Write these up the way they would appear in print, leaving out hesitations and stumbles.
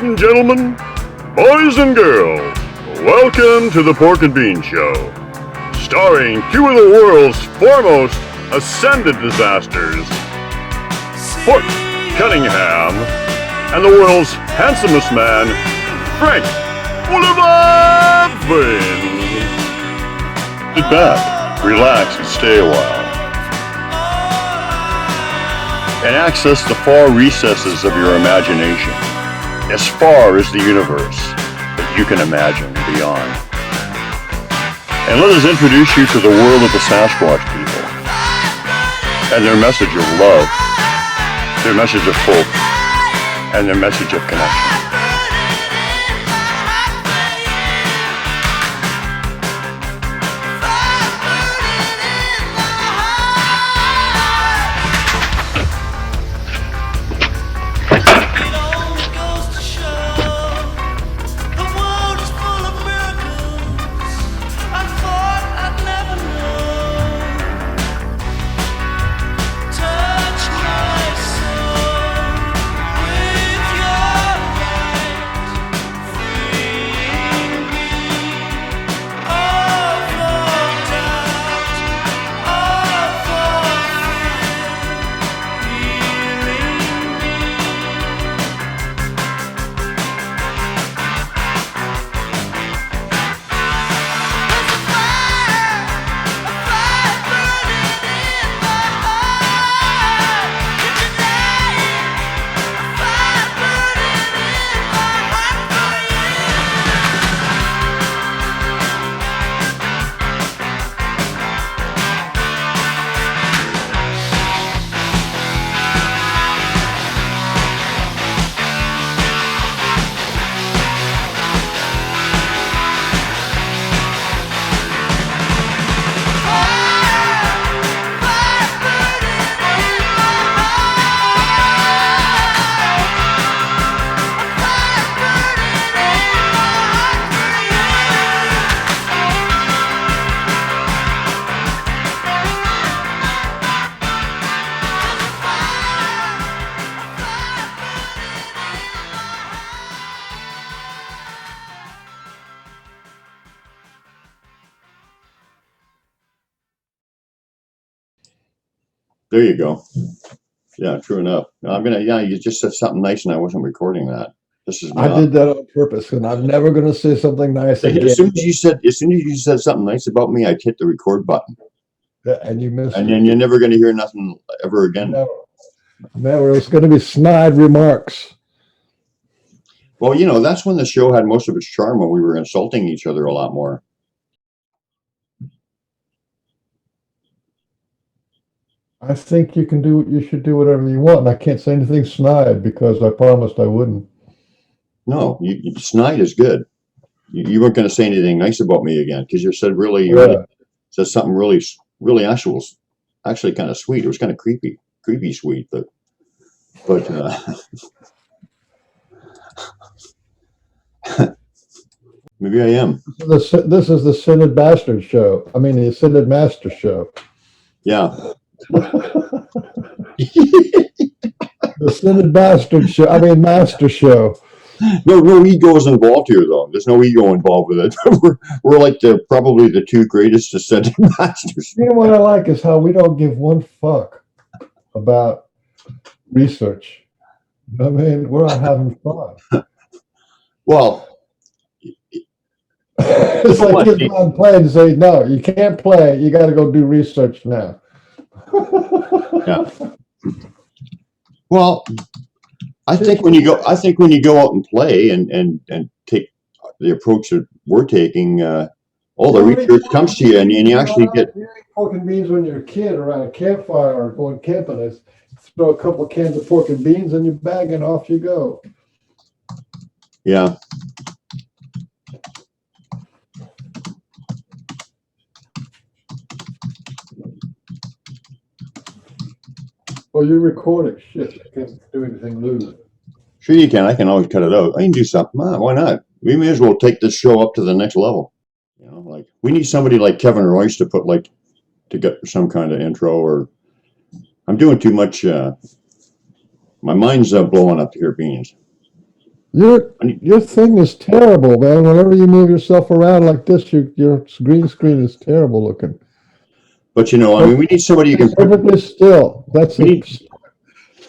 and gentlemen, boys and girls, welcome to the Pork and Bean Show, starring two of the world's foremost ascended disasters, Pork Cunningham, and the world's handsomest man, Frank Oliver Bean. Sit back, relax, and stay a while, and access the far recesses of your imagination, as far as the universe that you can imagine beyond. And let us introduce you to the world of the Sasquatch people, and their message of love, their message of hope, and their message of connection. There you go. Yeah, true enough. No, you just said something nice and I wasn't recording that. This is I did that on purpose, and I'm never going to say something nice again. As soon as you said something nice about me, I'd hit the record button. Yeah, and you missed and it. then you're never going to hear nothing ever again. Never. It's going to be snide remarks. Well, you know, that's when the show had most of its charm, when we were insulting each other a lot more. I think you should do whatever you want, and I can't say anything snide because I promised I wouldn't. No, snide is good. You weren't going to say anything nice about me again because you said really said something really actually kind of sweet. It was kind of creepy sweet, but maybe I am. This is the Synod Bastard Show. I mean, the Synod Master Show. Yeah. The Synod Bastard Show. I mean, Master Show. No ego is involved here, though. There's no ego involved with it. we're like probably the two greatest ascended masters. You know what I like is how we don't give one fuck about research. I mean, we're not having fun. Well, it's like getting on play and say, no, you can't play. You got to go do research now. Yeah. Well, I think when you go out and play and take the approach that we're taking, all the research comes to you, and you actually get pork and beans when you're a kid around a campfire or going camping. Is throw a couple of cans of pork and beans in your bag and off you go. Yeah. Well, you're recording. Shit, you can't do anything new. Sure you can. I can always cut it out. I can do something. Why not? We may as well take this show up to the next level. You know, like we need somebody like Kevin Royce to put to get some kind of intro. Or I'm doing too much. My mind's blowing up here, beans. Your thing is terrible, man. Whenever you move yourself around like this, your green screen is terrible looking. But you know, I mean, we need somebody who can. Perfectly still. That's We a, need-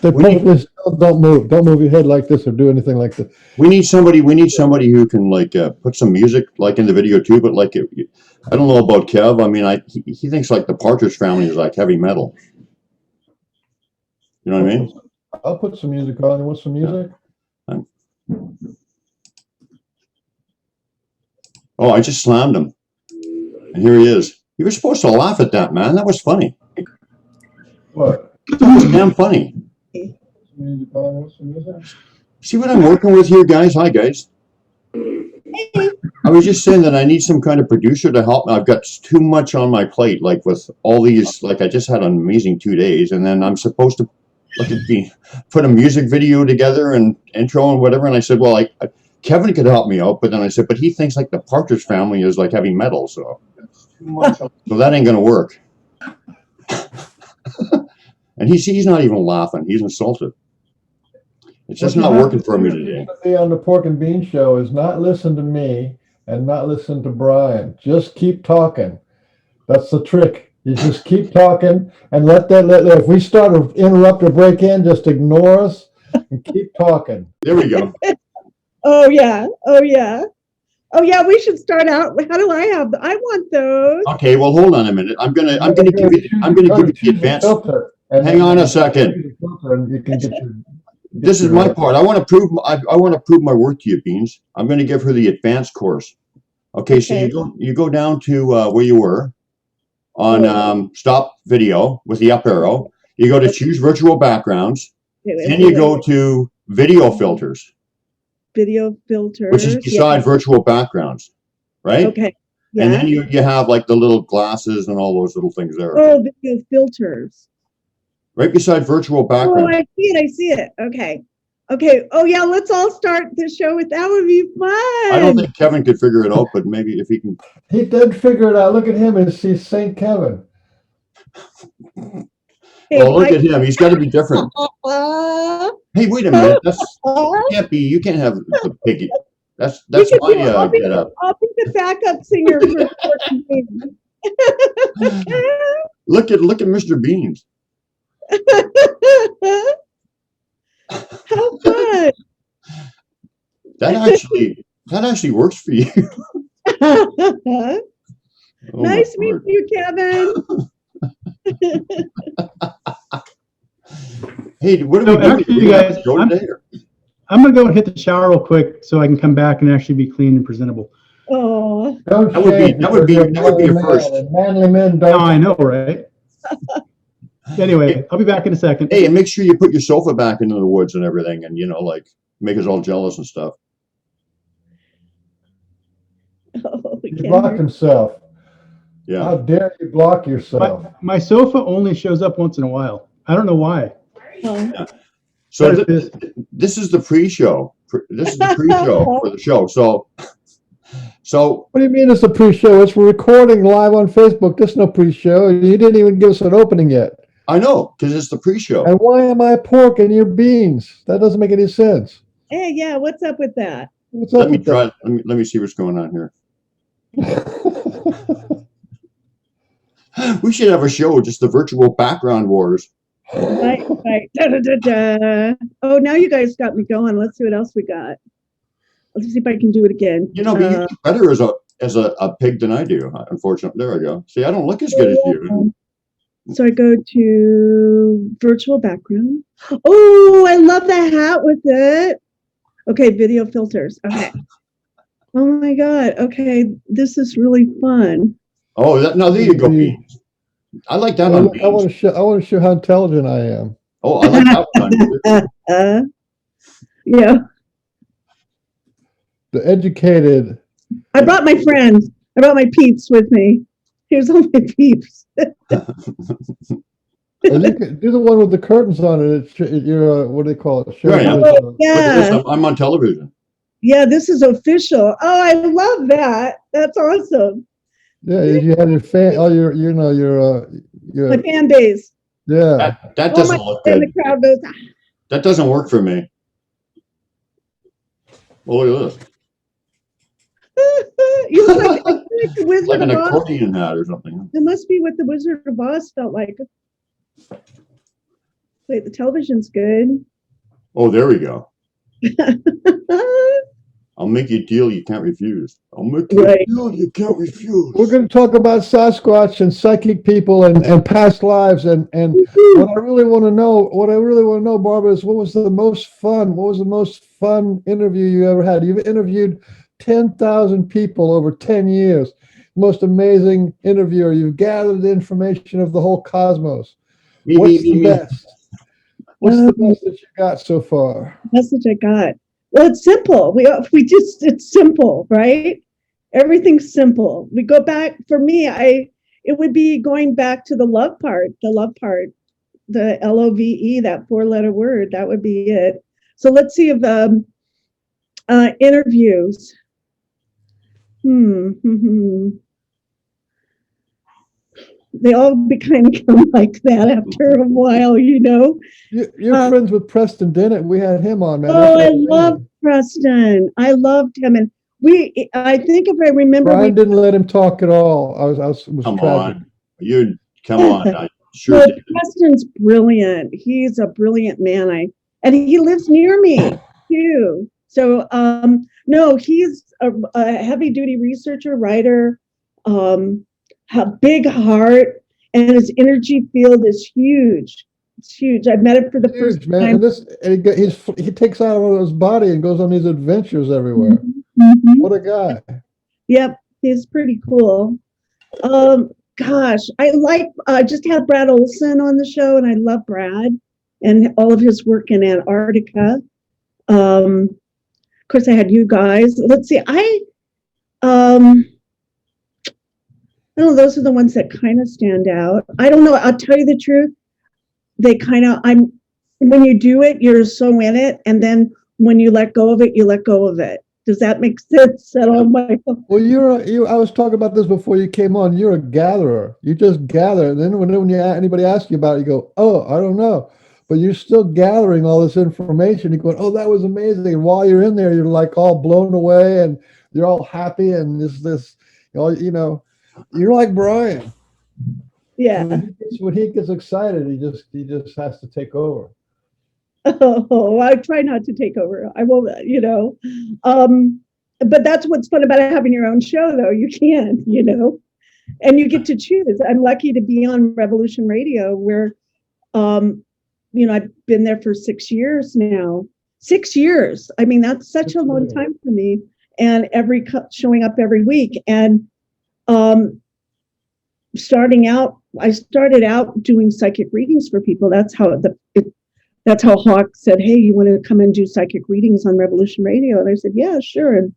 they we need- perfectly still. Don't move. Don't move your head like this or do anything like that. We need somebody who can like put some music like in the video too. But like, I don't know about Kev. I mean, he thinks like the Partridge Family is like heavy metal. You know what I mean? I'll put some music on. You want some music? Oh, I just slammed him, and here he is. You were supposed to laugh at that, man. That was funny. What? That was damn funny. Music on. Want some music? See what I'm working with here, guys? Hi, guys. I was just saying that I need some kind of producer to help me. I've got too much on my plate, like with all these, like I just had an amazing 2 days, and then I'm supposed to put a music video together and intro and whatever. And I said, well, Kevin could help me out, but then I said, but he thinks like the Partridge Family is like heavy metal, so that ain't gonna work. And he's not even laughing. He's insulted. It's just not working for me today. On the Pork and Bean Show is not listen to me and not listen to Brian. Just keep talking. That's the trick. You just keep talking and if we start to interrupt or break in, just ignore us and keep talking. There we go. Oh yeah. We should start out. How do I have? I want those. Okay, well, hold on a minute. I'm gonna give you the advance. Hang on a second. This is my part. I want to prove my worth to you, Beans. I'm going to give her the advanced course. Okay, so you go down to where you were on stop video with the up arrow. You go to choose virtual backgrounds. Then you go to video filters. Video filters. Which is beside virtual backgrounds, right? Okay. Yeah. And then you have like the little glasses and all those little things there. Oh, video filters. Right beside virtual background. Oh, I see it. Okay. Oh yeah, let's all start the show with that. Would be fun. I don't think Kevin could figure it out, but maybe if he can. He did figure it out. Look at him and see St. Kevin. Hey, well, look at him. He's got to be different. Hey, wait a minute. You can't have the piggy. That's my get up. I'll be the backup singer for Look at Mr. Beans. How fun! That actually works for you. Oh, nice meeting you, Kevin. Hey, what are we doing? Actually, you guys, I'm gonna go and hit the shower real quick so I can come back and actually be clean and presentable. Oh, that would be a first. Manly men don't. No, I know, right? Anyway, I'll be back in a second. Hey, and make sure you put your sofa back into the woods and everything, and like make us all jealous and stuff. He blocked himself. Yeah. How dare you block yourself? My sofa only shows up once in a while. I don't know why. Yeah. So this is the pre-show. This is the pre-show for the show. So what do you mean it's a pre-show? It's recording live on Facebook. There's no pre-show. You didn't even give us an opening yet. I know, because it's the pre-show. And why am I pork and you're beans? That doesn't make any sense. Hey, yeah, what's up with that? What's up with that? Let me see what's going on here. We should have a show, just the virtual background wars. Right. Da, da, da, da. Oh, now you guys got me going. Let's see what else we got. Let's see if I can do it again. You know, but you do better as a pig than I do. Unfortunately, there I go. See, I don't look as good as you. So I go to virtual background. Oh, I love the hat with it. Okay, video filters. Okay. Oh my God. Okay, this is really fun. Oh, no, there you go, Beans. I like that on Beans. I want to show how intelligent I am. Oh, I like that one. Yeah. The educated. I brought my friends. I brought my peeps with me. Here's all my peeps. Do the one with the curtains on it. You're what do they call it? Yeah. I'm on television. Yeah, this is official. Oh, I love that. That's awesome. Yeah, you had your fan. Oh, your my fan base. Yeah, that doesn't look good. The crowd goes. That doesn't work for me. Oh, look at this. You look like, I feel like the Wizard Like an of Oz. accordion hat or something. It must be what the Wizard of Oz felt like. Wait, the television's good. Oh, there we go. I'll make you a deal you can't refuse. I'll make you Right. a deal you can't refuse. We're going to talk about Sasquatch and psychic people and past lives and what I really want to know, Barbara, is what was the most fun interview you ever had? You've interviewed 10,000 people over 10 years. Most amazing interviewer. You've gathered the information of the whole cosmos. What's the best? What's the best that you got so far? Message I got. Well, it's simple. It's simple, right? Everything's simple. We go back, for me, it would be going back to the love part, the LOVE, that 4-letter word. That would be it. So let's see if interviews. They all become like that after a while, you know. You're friends with Preston Dennett. We had him on, man. Oh, I love Preston. I loved him, and I think if I remember, Brian didn't let him talk at all. I was Come tragic. on, come on. I sure well, did. Preston's brilliant. He's a brilliant man. And he lives near me too. So no, he's a heavy duty researcher, writer, a big heart, and his energy field is huge. It's huge. I met him for the first time. And he takes out of his body and goes on these adventures everywhere. What a guy. Yep, he's pretty cool. Gosh, I just had Brad Olson on the show, and I love Brad and all of his work in Antarctica. Of course, I had you guys. Let's see, I don't know, those are the ones that kind of stand out. I don't know, I'll tell you the truth. When you do it, you're so in it. And then when you let go of it, you let go of it. Does that make sense at all, Michael? Well, I was talking about this before you came on. You're a gatherer. You just gather. And then when anybody asks you about it, you go, oh, I don't know. But you're still gathering all this information. You're going, oh, that was amazing. And while you're in there, you're like all blown away and you're all happy. And you're like Brian. Yeah. When he gets excited, he just has to take over. Oh, I try not to take over. I won't, but that's what's fun about having your own show, though. You can, and you get to choose. I'm lucky to be on Revolution Radio where, I've been there for 6 years now. 6 years. I mean, that's such a long time for me. And showing up every week. And I started out doing psychic readings for people. That's how Hawk said, hey, you want to come and do psychic readings on Revolution Radio? And I said, yeah, sure.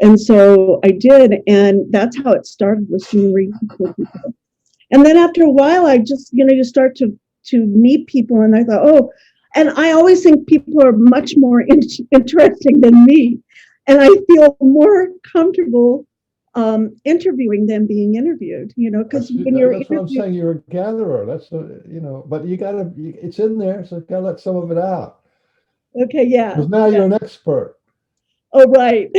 And so I did. And that's how it started, was doing readings for people. And then after a while, I just, you start to meet people. And I thought, oh, and I always think people are much more interesting than me. And I feel more comfortable interviewing them being interviewed, because when you're that's what I'm saying, you're a gatherer. That's but it's in there, so you gotta let some of it out. Okay, yeah. Because now you're an expert. Oh, right.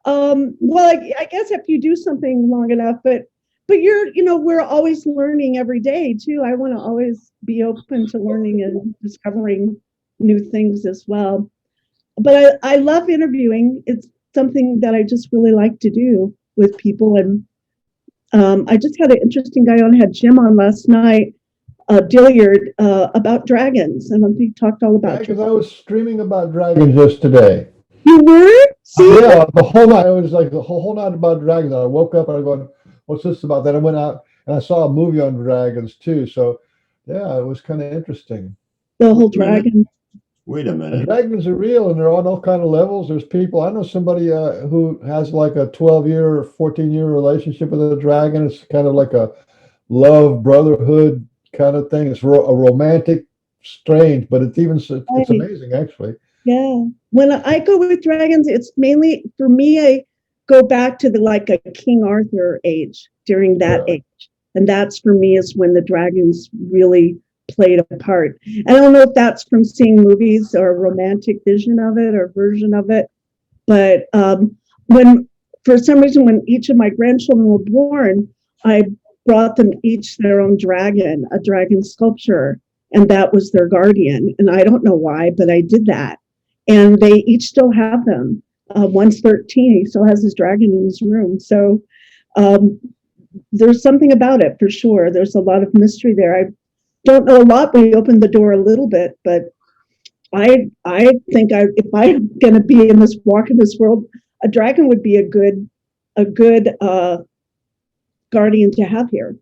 Well, I guess if you do something long enough, but we're always learning every day too. I want to always be open to learning and discovering new things as well. But I love interviewing. It's something that I just really like to do with people. And I just had an interesting guy on. I had Jim on last night, Dilliard, about dragons. And he talked all about dragons. I was streaming about dragons just today. You were? See? Yeah, the whole night. It was like the whole night about dragons. I woke up and I going, what's this about? Then I went out and I saw a movie on dragons too. So yeah, it was kind of interesting. The whole dragon. Wait a minute. The dragons are real and they're on all kind of levels. There's people. I know somebody who has like a 12-year or 14-year relationship with a dragon. It's kind of like a love brotherhood kind of thing. It's a romantic, strange, but it's amazing actually. Yeah. When I go with dragons, it's mainly for me. I go back to a King Arthur age, during that age, and that's for me is when the dragons really played a part. And I don't know if that's from seeing movies or a romantic vision of it or version of it, but when, for some reason, when each of my grandchildren were born, I brought them each their own dragon, a dragon sculpture, and that was their guardian. And I don't know why, but I did that. And they each still have them. One's 13, he still has his dragon in his room. So there's something about it for sure. There's a lot of mystery there. I don't know a lot. We opened the door a little bit, but I think if I'm going to be in this walk in this world, a dragon would be a good guardian to have here.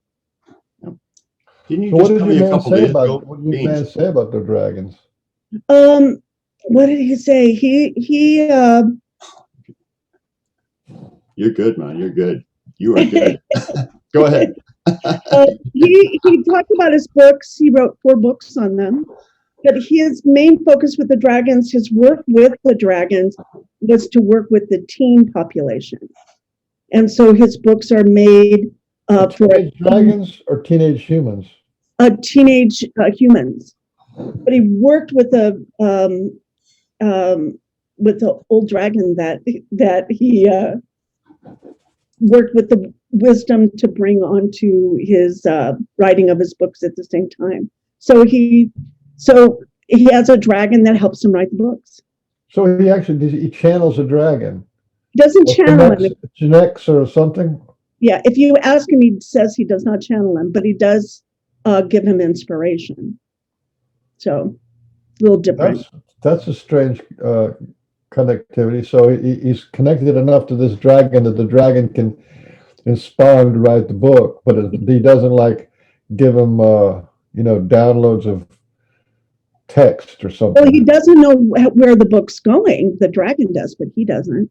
Didn't you So what just did tell me your a man couple say days about ago? what did your man Beans. say about the dragons? What did he say? He You're good, man. You're good. You are good. Go ahead. he talked about his books. He wrote 4 books on them. But his main focus with the dragons, his work with the dragons, was to work with the teen population. And so his books are made for Teenage dragons or teenage humans? Teenage humans. But he worked with the old dragon that he worked with the wisdom to bring onto his writing of his books at the same time. So he has a dragon that helps him write the books. So he channels a dragon. He doesn't channel him. Connects or something? Yeah, if you ask him, he says he does not channel him, but he does give him inspiration. So a little different. That's a strange connectivity. So he's connected enough to this dragon that the dragon can inspire him to write the book, but he doesn't like give him downloads of text or something. Well, he doesn't know where the book's going. The dragon does, but he doesn't.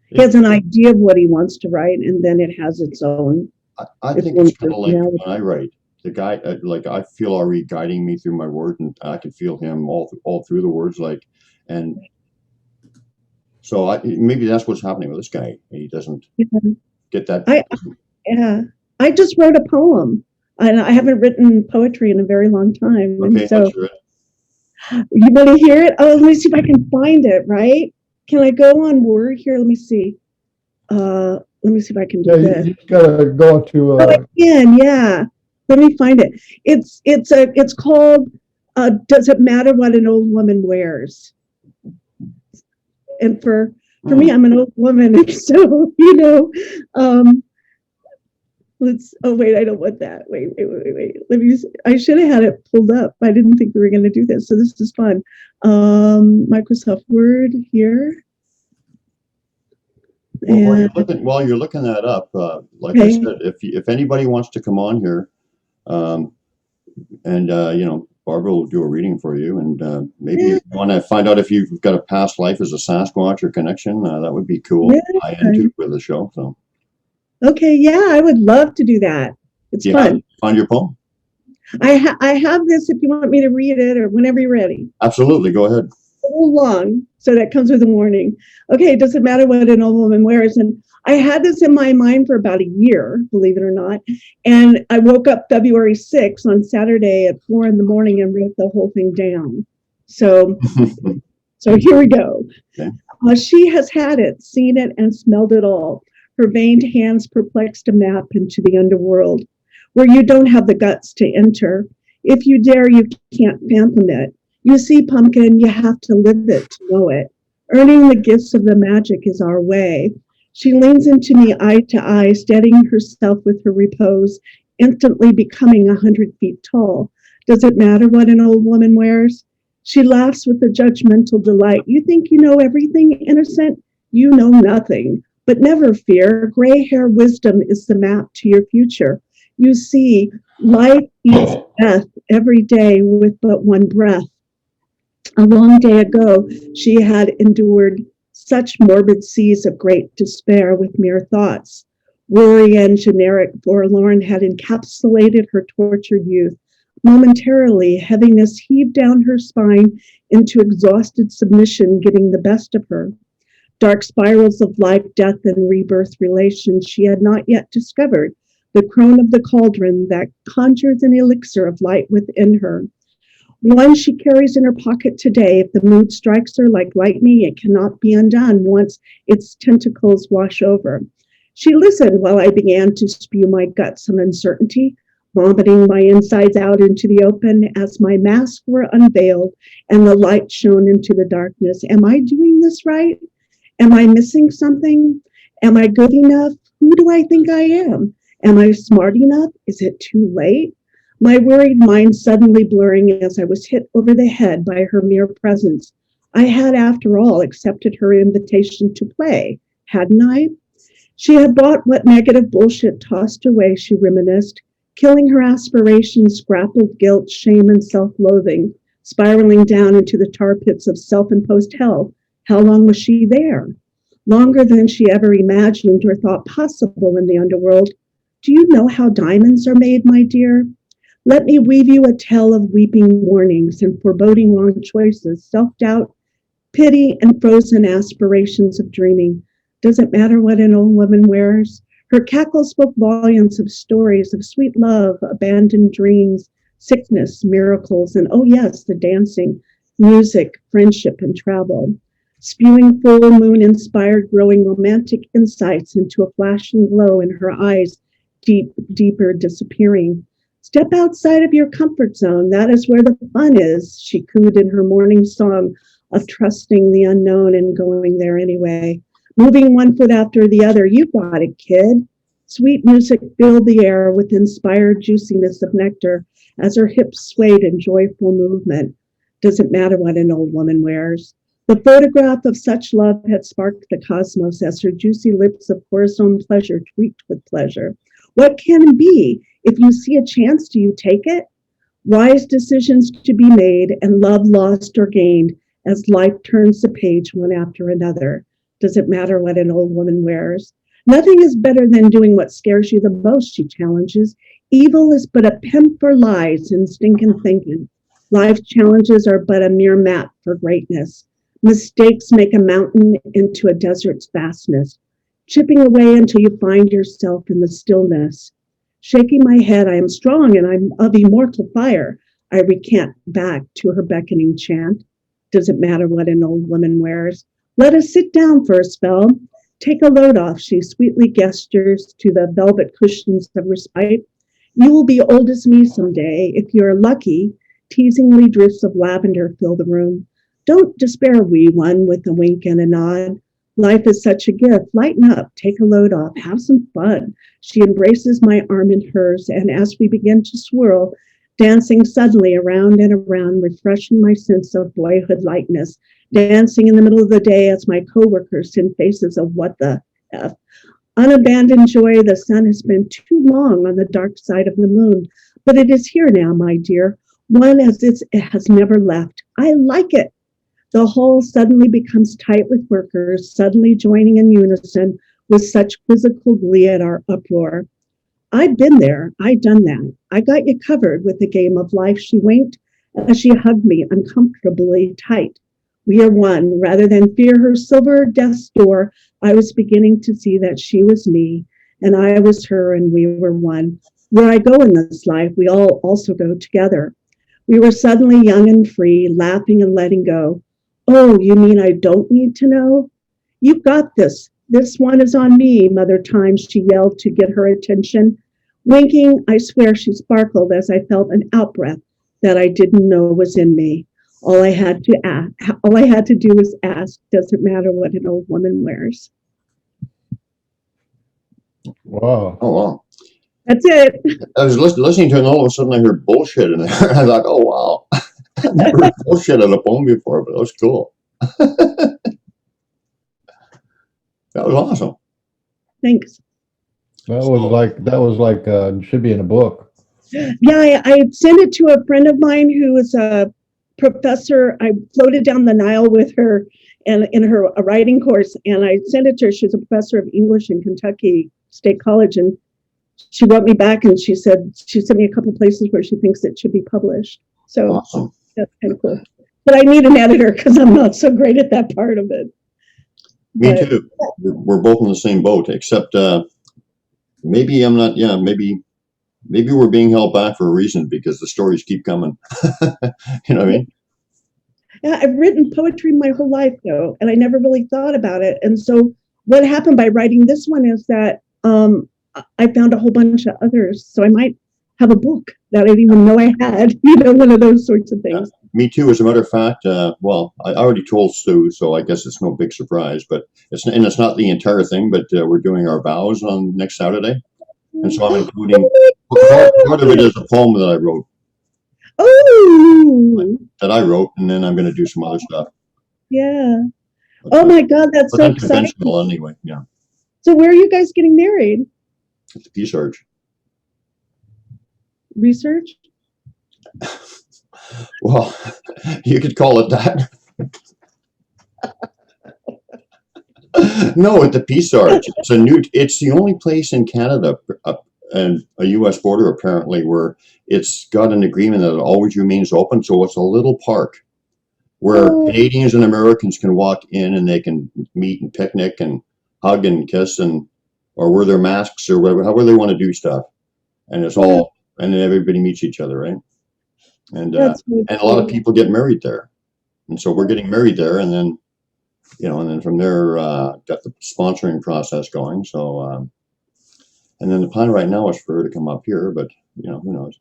He has an idea of what he wants to write, and then it has its own. I think it's kind of like when I write. The guy, I feel Ari guiding me through my word, and I can feel him all through the words, and so maybe that's what's happening with this guy. He doesn't get that. I just wrote a poem, and I haven't written poetry in a very long time. Okay, and so let's hear it. You want to hear it? Oh, let me see if I can find it. Right? Can I go on Word here? Let me see. Let me see if I can do this. You just gotta go into. I can. Yeah. Let me find it. It's called "Does It Matter What an Old Woman Wears?" And for me, I'm an old woman, and so oh wait, I don't want that. Wait. Let me. I should have had it pulled up. I didn't think we were going to do this, so this is fun. Microsoft Word here. While you're looking that up, like I said, if anybody wants to come on here, Barbara will do a reading for you, and maybe if you want to find out if you've got a past life as a Sasquatch or connection, that would be cool. I into with the show. So. Okay, yeah, I would love to do that. It's fun. Find your poem. I have this if you want me to read it or whenever you're ready. Absolutely, go ahead. A little long, so that comes with a warning. Okay, it doesn't matter what an old woman wears. And I had this in my mind for about a year, believe it or not. And I woke up February 6th on Saturday at 4 a.m. and wrote the whole thing down. So here we go. Okay. She has had it, seen it, and smelled it all. Her veined hands perplexed a map into the underworld, where you don't have the guts to enter. If you dare, you can't fathom it. You see, pumpkin, you have to live it to know it. Earning the gifts of the magic is our way. She leans into me eye to eye, steadying herself with her repose, instantly becoming 100 feet tall. Does it matter what an old woman wears? She laughs with a judgmental delight. You think you know everything, innocent? You know nothing. But never fear, gray hair wisdom is the map to your future. You see, life eats death every day with but one breath. A long day ago, she had endured such morbid seas of great despair with mere thoughts. Worry and generic forlorn had encapsulated her tortured youth. Momentarily, heaviness heaved down her spine into exhausted submission, getting the best of her. Dark spirals of life, death, and rebirth relations she had not yet discovered, the crone of the cauldron that conjures an elixir of light within her. One she carries in her pocket today. If the mood strikes her like lightning, it cannot be undone once its tentacles wash over. She listened while I began to spew my guts of uncertainty, vomiting my insides out into the open as my masks were unveiled and the light shone into the darkness. Am I doing this right? Am I missing something? Am I good enough? Who do I think I am? Am I smart enough? Is it too late? My worried mind suddenly blurring as I was hit over the head by her mere presence. I had, after all, accepted her invitation to play, hadn't I? She had bought what negative bullshit tossed away, she reminisced, killing her aspirations, grappled guilt, shame, and self-loathing, spiraling down into the tar pits of self-imposed hell. How long was she there? Longer than she ever imagined or thought possible in the underworld. Do you know how diamonds are made, my dear? Let me weave you a tale of weeping warnings and foreboding wrong choices, self-doubt, pity, and frozen aspirations of dreaming. Does it matter what an old woman wears? Her cackle spoke volumes of stories of sweet love, abandoned dreams, sickness, miracles, and oh yes, the dancing, music, friendship, and travel. Spewing full moon-inspired, growing romantic insights into a flashing glow in her eyes, deeper disappearing. Step outside of your comfort zone. That is where the fun is, she cooed in her morning song of trusting the unknown and going there anyway. Moving one foot after the other. You got it, kid. Sweet music filled the air with inspired juiciness of nectar as her hips swayed in joyful movement. Doesn't matter what an old woman wears. The photograph of such love had sparked the cosmos as her juicy lips of horizontal pleasure tweaked with pleasure. What can it be? If you see a chance, do you take it? Wise decisions to be made and love lost or gained as life turns the page one after another. Does it matter what an old woman wears? Nothing is better than doing what scares you the most, she challenges. Evil is but a pimp for lies and stinking thinking. Life's challenges are but a mere map for greatness. Mistakes make a mountain into a desert's vastness, chipping away until you find yourself in the stillness. Shaking my head, I am strong and I'm of immortal fire. I recant back to her beckoning chant. Does it matter what an old woman wears? Let us sit down for a spell. Take a load off, she sweetly gestures to the velvet cushions of respite. You will be old as me someday. If you're lucky, teasingly drifts of lavender fill the room. Don't despair, wee one, with a wink and a nod. Life is such a gift. Lighten up, take a load off, have some fun. She embraces my arm in hers, and as we begin to swirl, dancing suddenly around and around, refreshing my sense of boyhood lightness, dancing in the middle of the day as my coworkers send faces of what the F. Unabandoned joy, the sun has been too long on the dark side of the moon, but it is here now, my dear, one as it has never left. I like it. The hall suddenly becomes tight with workers, suddenly joining in unison with such quizzical glee at our uproar. I've been there. I've done that. I got you covered with the game of life, she winked as she hugged me uncomfortably tight. We are one. Rather than fear her silver death's door, I was beginning to see that she was me and I was her and we were one. Where I go in this life, we all also go together. We were suddenly young and free, laughing and letting go. Oh, you mean I don't need to know? You've got this. This one is on me, Mother Time, she yelled to get her attention. Winking, I swear she sparkled as I felt an outbreath that I didn't know was in me. All I had to do was ask, does it matter what an old woman wears? Wow. Oh, wow. That's it. I was listening to it and all of a sudden I heard bullshit in there. I thought, oh, wow. I've never heard bullshit on a poem before, but that was cool. That was awesome. Thanks. That was like should be in a book. Yeah, I sent it to a friend of mine who was a professor. I floated down the Nile with her and in her writing course, and I sent it to her. She's a professor of English in Kentucky State College, and she wrote me back and she said she sent me a couple places where she thinks it should be published. So Awesome. That's kind of cool. But I need an editor because I'm not so great at that part of it. Me too. We're both in the same boat, except maybe I'm not. Yeah, maybe we're being held back for a reason because the stories keep coming. You know what I mean? Yeah, I've written poetry my whole life though, and I never really thought about it. And so what happened by writing this one is that I found a whole bunch of others. So I might have a book that I didn't even know I had, one of those sorts of things. Me too. As a matter of fact, well, I already told Sue, so I guess it's no big surprise. But it's not the entire thing. But we're doing our vows on next Saturday, and so I'm including part of it is a poem that I wrote. Oh, That I wrote, and then I'm going to do some other stuff. Yeah. Oh my God, that's so exciting. Anyway, yeah. So where are you guys getting married? At the Peace Arch. Research? Well, you could call it that. No, at the Peace Arch. It's the only place in Canada and a U.S. border apparently where it's got an agreement that it always remains open. So it's a little park where Canadians and Americans can walk in and they can meet and picnic and hug and kiss or wear their masks or whatever, however they want to do stuff. And it's all, and then everybody meets each other, right? And a lot of people get married there. And so we're getting married there, and then, and then from there, got the sponsoring process going. So, and then the plan right now is for her to come up here, but, who knows?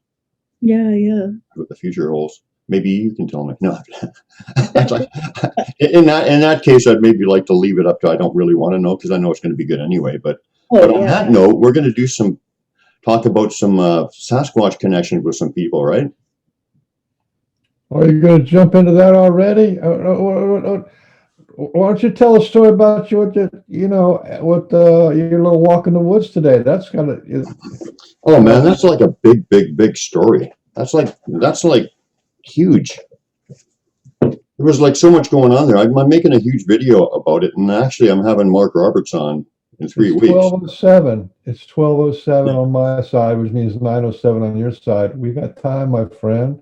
Yeah, yeah. What the future holds. Maybe you can tell me. No, like, in that case, I'd maybe like to leave it up to I don't really want to know because I know it's going to be good anyway. But on that note, we're going to do talk about some Sasquatch connections with some people, right? Are you going to jump into that already? Why don't you tell a story about your little walk in the woods today? That's kind of. Oh man, that's like a big, big, big story. That's like huge. There was like so much going on there. I'm making a huge video about it, and actually, I'm having Mark Roberts on in 3 weeks. 12:07. It's 12:07 on my side, which means 9:07 on your side. We got time, my friend.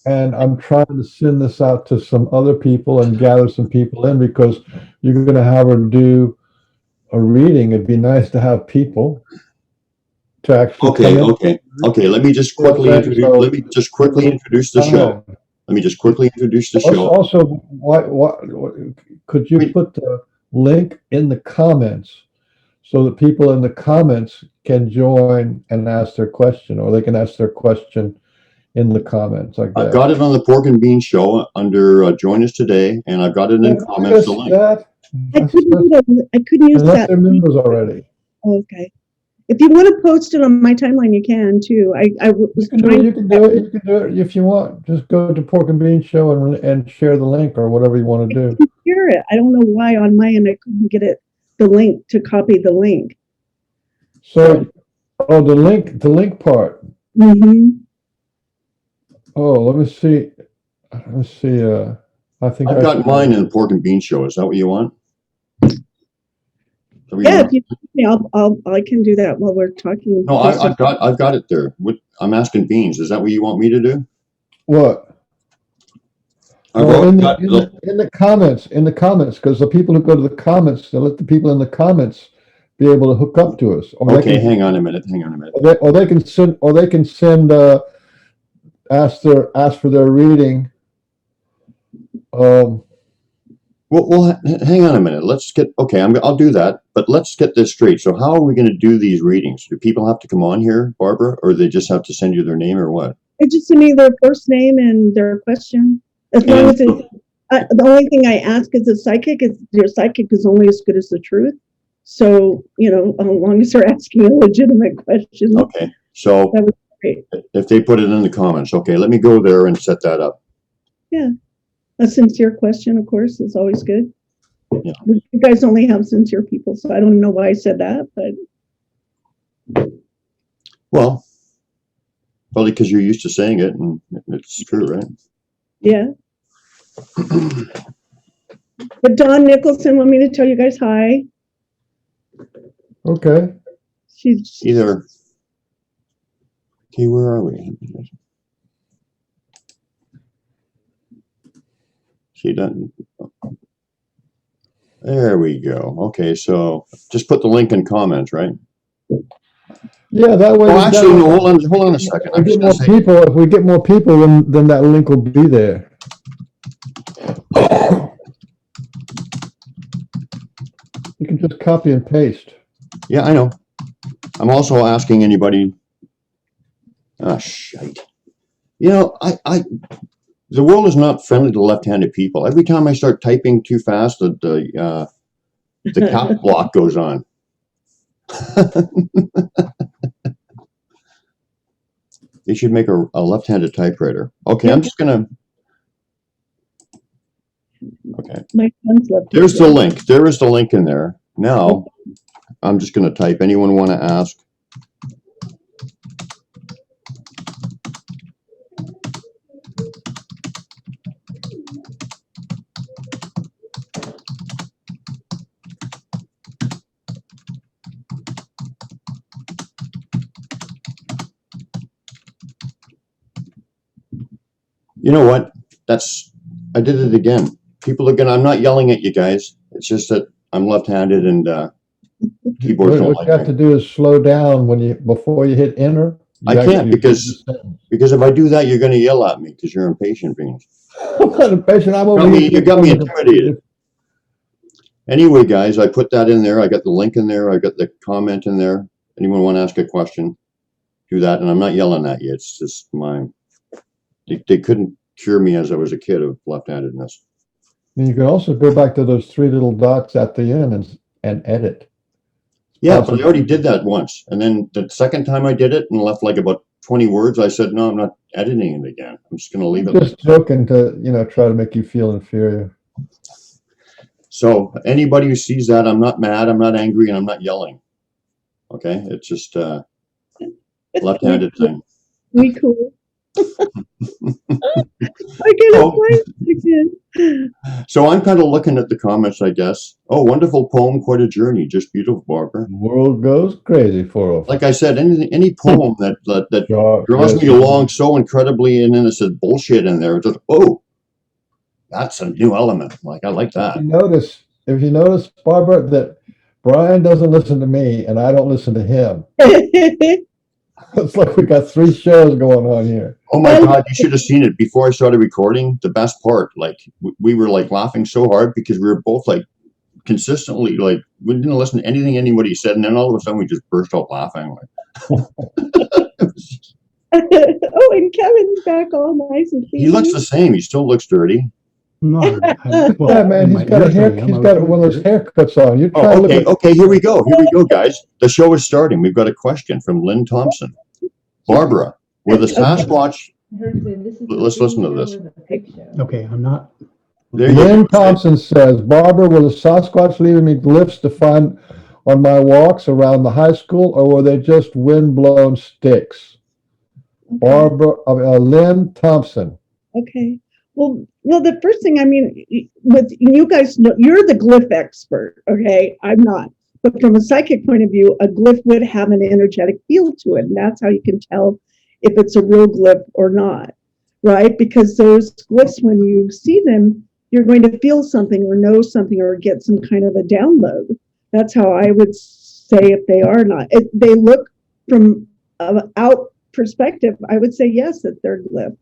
And I'm trying to send this out to some other people and gather some people in because you're going to have her do a reading. It'd be nice to have people to actually. Okay. Let me just quickly introduce. Let me just quickly introduce the show. Also, what could you put the link in the comments so that people in the comments can join and ask their question, or they can ask their question in the comments like that. I've got it on the Pork and Bean Show under Join Us Today, and I've got it in comments. I couldn't use that. They're members already. Okay. If you want to post it on my timeline, you can too. You can do it if you want. Just go to Pork and Bean Show and share the link or whatever you want to do. I can hear it. I don't know why on my end I couldn't get the link to copy the link. So, the link part. Mm-hmm. Oh, let me see. I think I've got mine in the Pork and Bean Show. Is that what you want? Yeah, if you I can do that while we're talking. No, I've got it there. I'm asking Beans. Is that what you want me to do? What? In the comments, because the people who go to the comments, they let the people in the comments be able to hook up to us. Okay, hang on a minute. Or they can send. Ask for their reading. Well, hang on a minute. I'll do that, but let's get this straight. So how are we going to do these readings? Do people have to come on here, Barbara, or they just have to send you their name or what? They just send me their first name and their question. As long as the only thing I ask as a psychic is your psychic is only as good as the truth. So, as long as they're asking a legitimate question. Okay. So that was great. If they put it in the comments, okay, let me go there and set that up. Yeah. A sincere question, of course, is always good. Yeah. You guys only have sincere people, so I don't know why I said that, but. Well, probably because you're used to saying it, and it's true, right? Yeah. But Dawn Nicholson wanted me to tell you guys hi. Okay. She's either. Okay, where are we? She doesn't. There we go. Okay, so just put the link in comments, right? Yeah, that way. Oh, we actually, got- no, hold on a second. we I'm just get more gonna say, people. If we get more people, then that link will be there. You can just copy and paste. yeah, I know. I'm also asking anybody. Ah, shite. You know, the world is not friendly to left-handed people. Every time I start typing too fast, the cap block goes on. They should make a left-handed typewriter. Okay, I'm just gonna. Okay, My son's left. there's the link. There is the link in there. Now, I'm just gonna type. Anyone want to ask? You know what? I did it again. People are gonna. I'm not yelling at you guys. It's just that I'm left-handed and keyboards don't What like you have me. to do is slow down before you hit enter. I can't because if I do that, you're gonna yell at me because you're impatient, Beans. I'm not impatient. I'm over here. You got me intimidated. Anyway, guys, I put that in there. I got the link in there. I got the comment in there. Anyone want to ask a question? Do that, and I'm not yelling at you. It's just they couldn't cure me as I was a kid of left-handedness. And you can also go back to those three little dots at the end and edit. Yeah, but I already did that once, and then the second time I did it and left like about 20 words, I said, no, I'm not editing it again. I'm just going to leave it. Just joking to try to make you feel inferior. So anybody who sees that, I'm not mad, I'm not angry, and I'm not yelling. Okay, it's just left-handed thing. We cool. I get it again. So I'm kind of looking at the comments, I guess. Oh, wonderful poem, quite a journey, just beautiful, Barbara. The world goes crazy for us. Like I said, any poem that draws me along so incredibly, and then it says bullshit in there. It's just, oh, that's a new element. Like I like that. If you notice, Barbara, that Brian doesn't listen to me and I don't listen to him. It's like we got three shows going on here. Oh my God, you should have seen it before I started recording. The best part, like we were like laughing so hard because we were both like consistently like we didn't listen to anything anybody said, and then all of a sudden we just burst out laughing. Oh, and Kevin's back all nice and clean. He looks the same. He still looks dirty. No, Yeah, man, he's got one of those haircuts on. You're trying to look Okay, here we go, guys. The show is starting. We've got a question from Lynn Thompson. Barbara, with a Sasquatch. Let's listen to this. Okay, I'm not. There you Lynn go. Thompson says, Barbara, will the Sasquatch leaving me glyphs to find on my walks around the high school, or were they just wind-blown sticks? Lynn Thompson. Okay. Well, the first thing, I mean, with you guys know, you're the glyph expert, okay? I'm not. But from a psychic point of view, a glyph would have an energetic feel to it, and that's how you can tell if it's a real glyph or not, right? Because those glyphs, when you see them, you're going to feel something or know something or get some kind of a download. That's how I would say if they are not. If they look from out perspective, I would say yes, that they're glyph.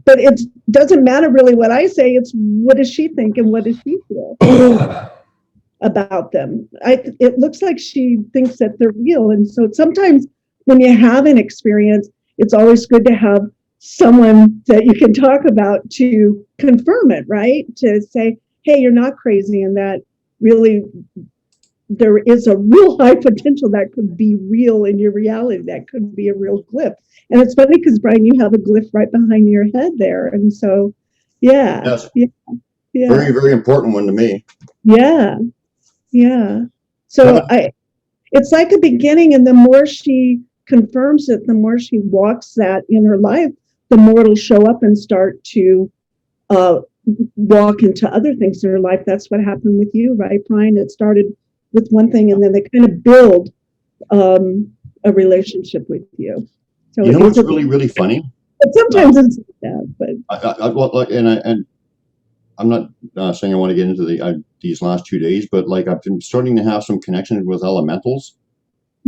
But it doesn't matter really what I say. It's what does she think and what does she feel about them. It looks like she thinks that they're real. And so sometimes when you have an experience, it's always good to have someone that you can talk about to confirm it, right? To say, hey, you're not crazy, and that really there is a real high potential that could be real in your reality. That could be a real glyph. And it's funny because, Brian, you have a glyph right behind your head there. And so, yeah. Yes. Yeah. Very, very important one to me. Yeah. Yeah. So it's like a beginning, and the more she confirms it, the more she walks that in her life, the more it'll show up and start to walk into other things in her life. That's what happened with you, right, Brian? It started with one thing, and then they kind of build a relationship with you. So you know what's really, really funny? But sometimes it's sad, but and I'm not saying I want to get into these last 2 days, but like I've been starting to have some connections with elementals,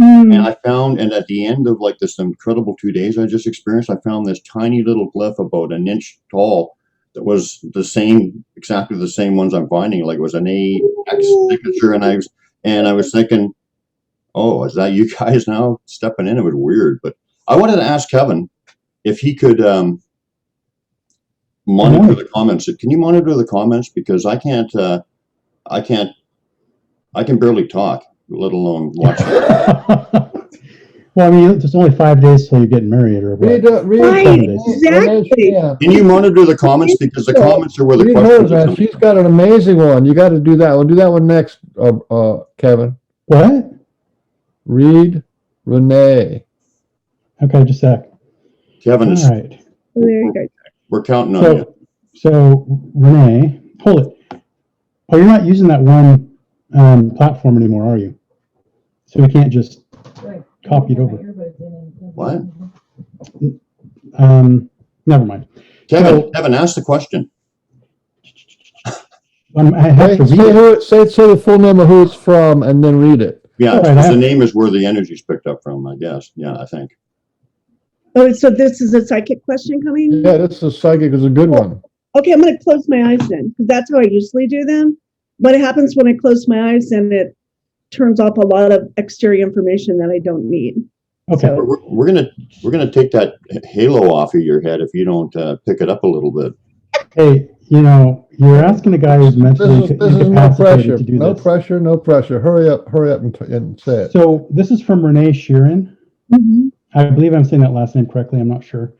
And Mm. I found, and at the end of like this incredible 2 days I just experienced, I found this tiny little glyph about an inch tall that was the same, exactly the same ones I'm finding. Like it was an AX signature, and I was thinking, oh, is that you guys now stepping in? It was weird, but I wanted to ask Kevin if he could monitor the comments. Can you monitor the comments, because I can't. I can barely talk, let alone watch it. Well, I mean, there's only 5 days till you're getting married, or what? Right, 7 days. exactly. Yeah. Can you monitor the comments, because the comments are where the Read hers, questions are man. coming. She's got an amazing one. You got to do that one. Do that one next, Kevin. What? Read Renee. Okay, just a sec. Kevin, All is, right. Well, there you go. we're counting on you. So Renee, hold it. Oh, you're not using that one platform anymore, are you? So we can't just copy it over. What? Never mind. Kevin, ask the question. I have to read it. Say the full name of who it's from, and then read it. Yeah, All right, because the name is where the energy's picked up from, I guess. Yeah, I think. Oh, so this is a psychic question coming? Yeah, this is psychic. Is a good one. Okay, I'm going to close my eyes then, because that's how I usually do them. What happens when I close my eyes and it turns off a lot of exterior information that I don't need. Okay. So, We're gonna take that halo off of your head if you don't pick it up a little bit. Hey, you're asking a guy who's mentally This is no incapacitated pressure. to do No this. pressure. No pressure. Hurry up and say it. So this is from Renee Sheeran. mhm. I believe I'm saying that last name correctly. I'm not sure.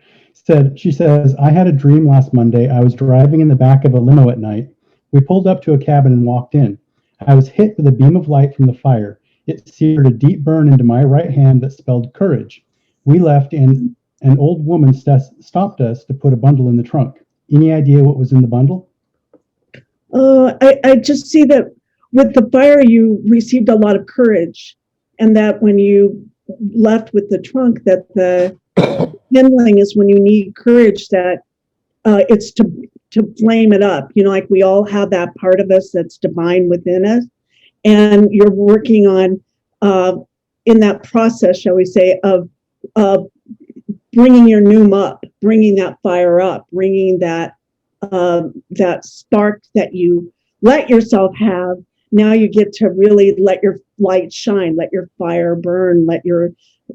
She says, I had a dream last Monday. I was driving in the back of a limo at night. We pulled up to a cabin and walked in. I was hit with a beam of light from the fire. It seared a deep burn into my right hand that spelled courage. We left, and an old woman stopped us to put a bundle in the trunk. Any idea what was in the bundle? I just see that with the fire, you received a lot of courage, and that when you left with the trunk, that the kindling is when you need courage, that it's to flame it up. Like we all have that part of us that's divine within us, and you're working on in that process, shall we say, of bringing your noom up, bringing that fire up, bringing that that spark that you let yourself have. Now you get to really let your light shine, let your fire burn,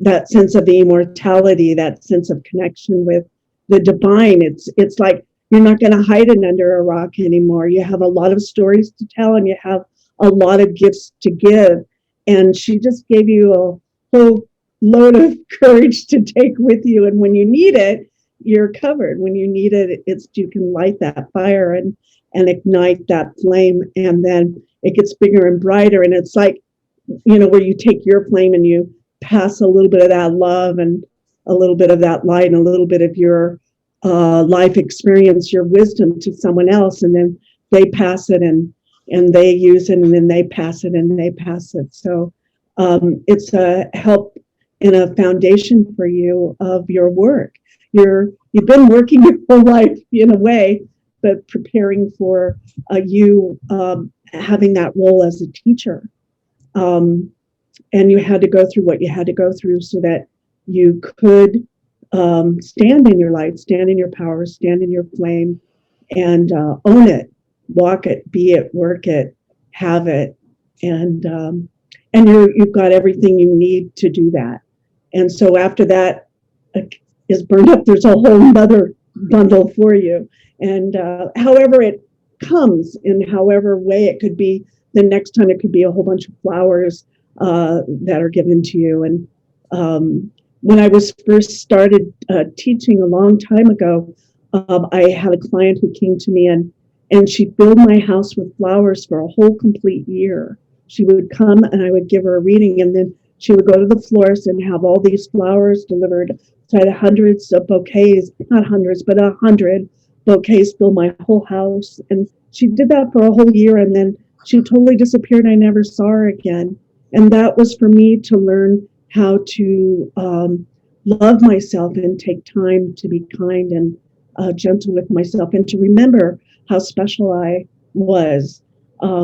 that sense of immortality, that sense of connection with the divine. It's like you're not going to hide it under a rock anymore. You have a lot of stories to tell, and you have a lot of gifts to give. And she just gave you a whole load of courage to take with you. And when you need it, you're covered. When you need it, you can light that fire and ignite that flame, and then it gets bigger and brighter. And it's like, where you take your flame and you pass a little bit of that love and a little bit of that light and a little bit of your life experience, your wisdom to someone else, and then they pass it and they use it, and then they pass it and they pass it. So it's a help and a foundation for you of your work. You've been working your whole life in a way, but preparing for you having that role as a teacher. And you had to go through what you had to go through so that you could stand in your light, stand in your power, stand in your flame, and own it, walk it, be it, work it, have it, and you've got everything you need to do that. And so after that is burned up, there's a whole other bundle for you. And however it comes, in however way it could be, the next time it could be a whole bunch of flowers that are given to you. And when I was first started teaching a long time ago, I had a client who came to me and she filled my house with flowers for a whole complete year. She would come and I would give her a reading, and then she would go to the florist and have all these flowers delivered. So I had hundreds of bouquets, not hundreds, but 100 bouquets fill my whole house. And she did that for a whole year, and then she totally disappeared. I never saw her again. And that was for me to learn how to love myself and take time to be kind and gentle with myself, and to remember how special I was,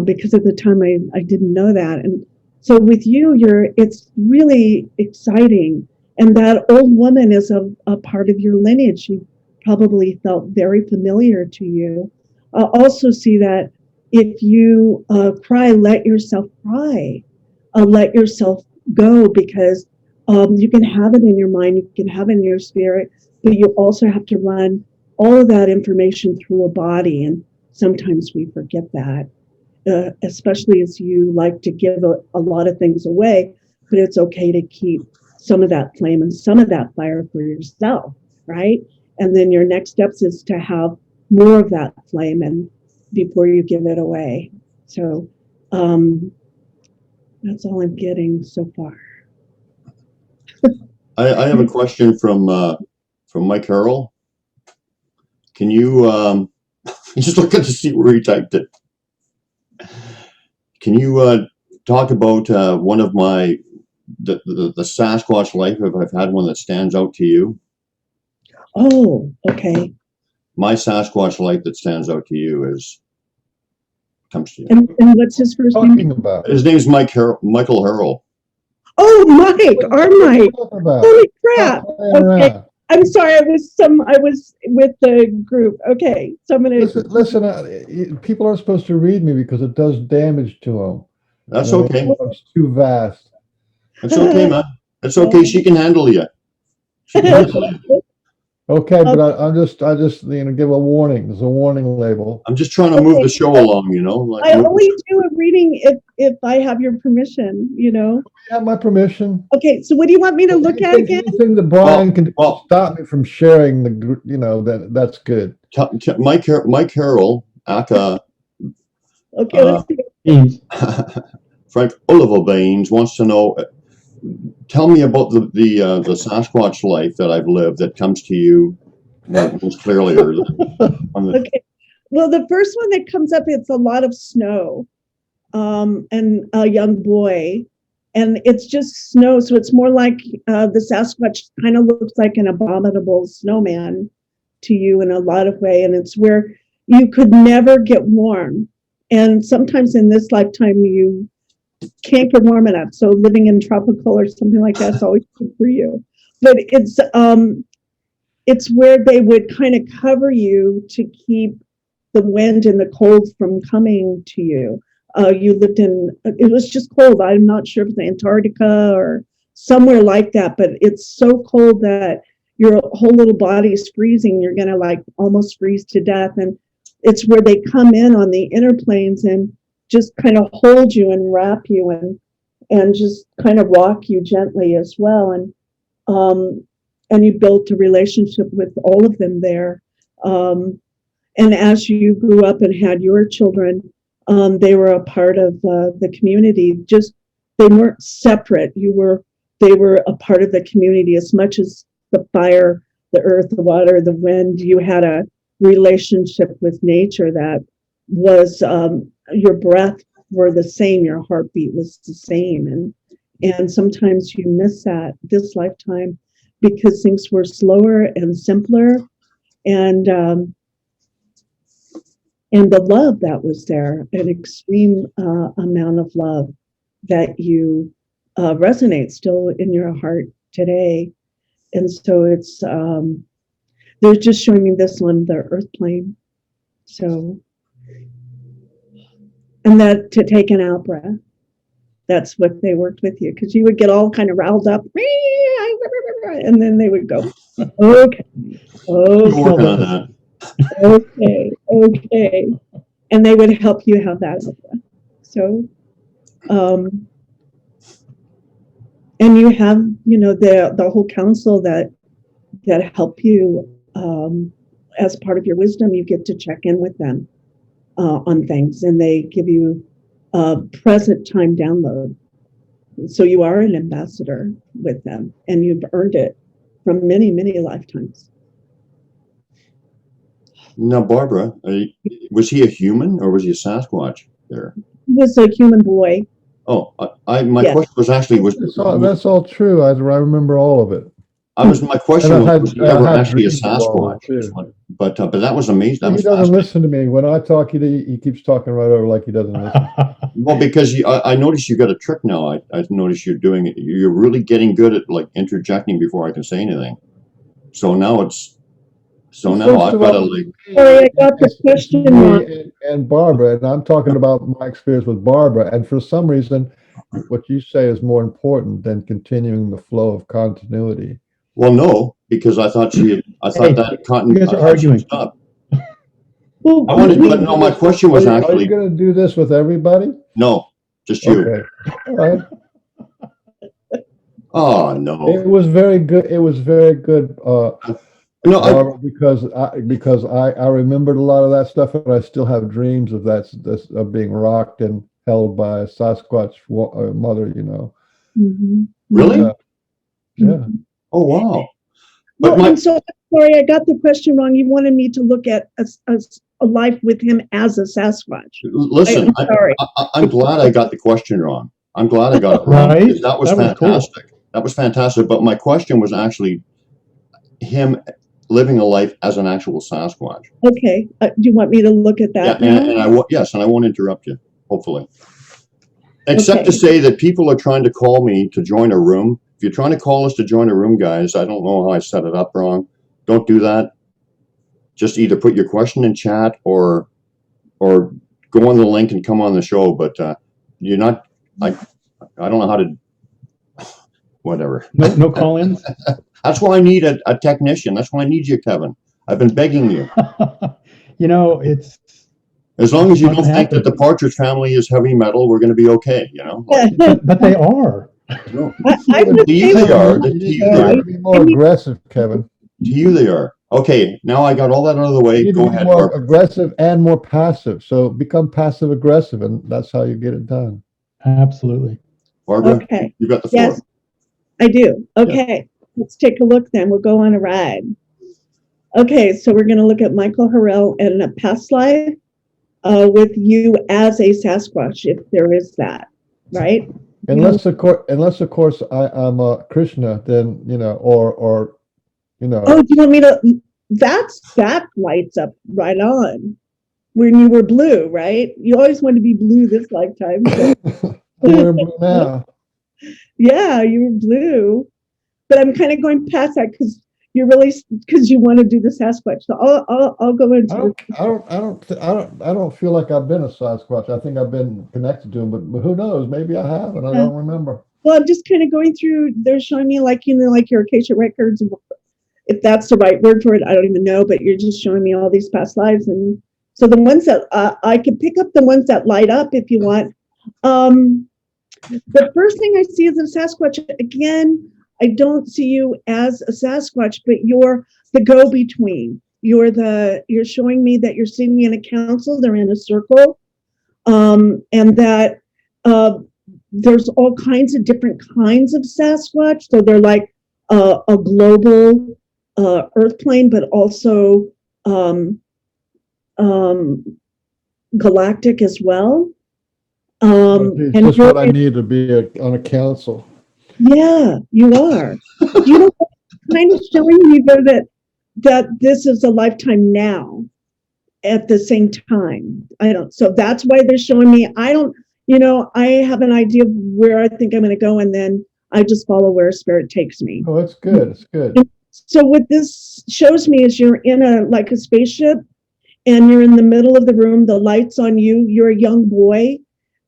because at the time I didn't know that. And So with you, it's really exciting. And that old woman is a part of your lineage. She probably felt very familiar to you. Also see that if you cry, let yourself cry. Let yourself go, because you can have it in your mind, you can have it in your spirit, but you also have to run all of that information through a body. And sometimes we forget that, especially as you like to give a lot of things away, but it's okay to keep some of that flame and some of that fire for yourself, right? And then your next steps is to have more of that flame and before you give it away. So that's all I'm getting so far. I have a question from Mike Harrell. Can you just look at to see where he typed it? Can you talk about one of the Sasquatch life, if I've had one that stands out to you? Oh, okay. My Sasquatch life that stands out to you comes to you. And what's his first Talking name? about. His name's Michael Harrell. Oh, Mike, our Mike. Holy crap. Okay. Okay. I'm sorry, I was with the group. Okay, so I'm gonna Listen, people aren't supposed to read me because it does damage to them. That's okay. It's too vast. It's okay, man. It's okay. She can handle you. She can handle you. Okay, but I just give a warning. There's a warning label. I'm just trying to move the show along, Like, I only do a reading if I have your permission, You have my permission. Okay, so what do you want me to look at again? Anything that Brian can stop me from sharing that's good. Mike Harrell, aka Okay, let's see. Frank Oliver Baines wants to know. Tell me about the Sasquatch life that I've lived that comes to you most clearly. Okay. Well, the first one that comes up, it's a lot of snow, and a young boy, and it's just snow. So it's more like the Sasquatch kind of looks like an abominable snowman to you in a lot of way, and it's where you could never get warm. And sometimes in this lifetime, you can't get warm enough. So living in tropical or something like that's always good for you. But it's where they would kind of cover you to keep the wind and the cold from coming to you. You lived it was just cold. I'm not sure if it's Antarctica or somewhere like that, but it's so cold that your whole little body is freezing. You're going to like almost freeze to death. And it's where they come in on the inner planes and just kind of hold you and wrap you and just kind of rock you gently as well. And you built a relationship with all of them there. And as you grew up and had your children, they were a part of the community. Just they weren't separate. They were a part of the community as much as the fire, the earth, the water, the wind. You had a relationship with nature that was your breath were the same, your heartbeat was the same, and sometimes you miss that this lifetime because things were slower and simpler, and the love that was there, an extreme amount of love that you resonate still in your heart today. And so it's they're just showing me this on the earth plane. So, and that to take an out breath, that's what they worked with you, because you would get all kind of riled up, and then they would go, okay, Working on that. okay, and they would help you have that out breath. So, and you have, the whole council that help you as part of your wisdom. You get to check in with them on things, and they give you a present time download. So you are an ambassador with them, and you've earned it from many, many lifetimes. Now, Barbara, was he a human or was he a Sasquatch there? He was a human boy. Oh, my question was actually that's all true. I remember all of it. My question was he ever actually a Sasquatch? but that was amazing. That He was doesn't fascinating. listen to me. When I talk, he keeps talking right over like he doesn't listen. Well, because I noticed you got a trick now. I noticed you're doing it. You're really getting good at like interjecting before I can say anything. So now now First I've of got to all, like. Sorry, I got the it's question me wrong. and Barbara, and I'm talking about my experience with Barbara. And for some reason, what you say is more important than continuing the flow of continuity. Well, no, because I thought Hey, that you guys are arguing. Stop. Well, I wanted, Are you but gonna no, do my this question was Are you actually going to do this with everybody? no, just you. Okay. All right. Oh no, It was very good. It was very good, no. Barbara, because I remembered a lot of that stuff, and I still have dreams of this of being rocked and held by a Sasquatch mother. You know. mhm. Really? Yeah. Oh wow. Well, But my and so sorry, I got the question wrong. You wanted me to look at a life with him as a Sasquatch. listen, I'm sorry. I'm glad I got the question wrong. I'm glad I got it wrong Right? because that was That was cool. fantastic. That was fantastic. But my question was actually him living a life as an actual Sasquatch. Okay. Do you want me to look at Yeah, that now? yes, and I won't interrupt you. Hopefully, except to Okay. say that people are trying to call me to join a room. If you're trying to call us to join a room, guys, I don't know how I set it up wrong. Don't do that. Just either put your question in chat or go on the link and come on the show. But you're not. I don't know how to. Whatever. No call-ins. That's why I need a technician. That's why I need you, Kevin. I've been begging you. You know, it's As long as you not don't gonna think that happen. the Partridge Family is heavy metal, we're going to be okay. You know. But they are. No, I would to you say they are. You To need, you you they need are. to be more aggressive, Kevin. To you they are. Okay, now I got all that out of the way. You need Go to be ahead, more Barbara. aggressive and more passive. So become passive aggressive, and that's how you get it done. Absolutely. Barbara, Okay. you've got the floor. Yes, I do. Okay. Let's take a look then. We'll go on a ride. Okay, so we're going to look at Michael Harrell in a past life with you as a Sasquatch, if there is that, right? Unless of course I'm a Krishna, then or Oh, do you want me to? That lights up right on. When you were blue, right? You always wanted to be blue this lifetime. So. I'm wearing blue now. Yeah, you were blue, but I'm kind of going past that because you want to do the Sasquatch. So I'll go into. I don't feel like I've been a Sasquatch. I think I've been connected to him, but who knows? Maybe I have, and I don't remember. Well, I'm just kind of going through. They're showing me like your Acacia records. If that's the right word for it, I don't even know. But you're just showing me all these past lives, and so the ones that I can pick up the ones that light up if you want. The first thing I see is a Sasquatch. Again, I don't see you as a Sasquatch, but you're the go-between. You're showing me that you're sitting in a council. They're in a circle, and that there's all kinds of different kinds of Sasquatch. So they're like a global Earth plane, but also galactic as well. It's And just what I need to be on a council. yeah, you are. You know, kind of showing me though that this is a lifetime now at the same time. So that's why they're showing me. I have an idea of where I think I'm going to go, and then I just follow where spirit takes me. Oh, it's good. It's good. So what this shows me is you're in a spaceship, and you're in the middle of the room. The light's on you. You're a young boy.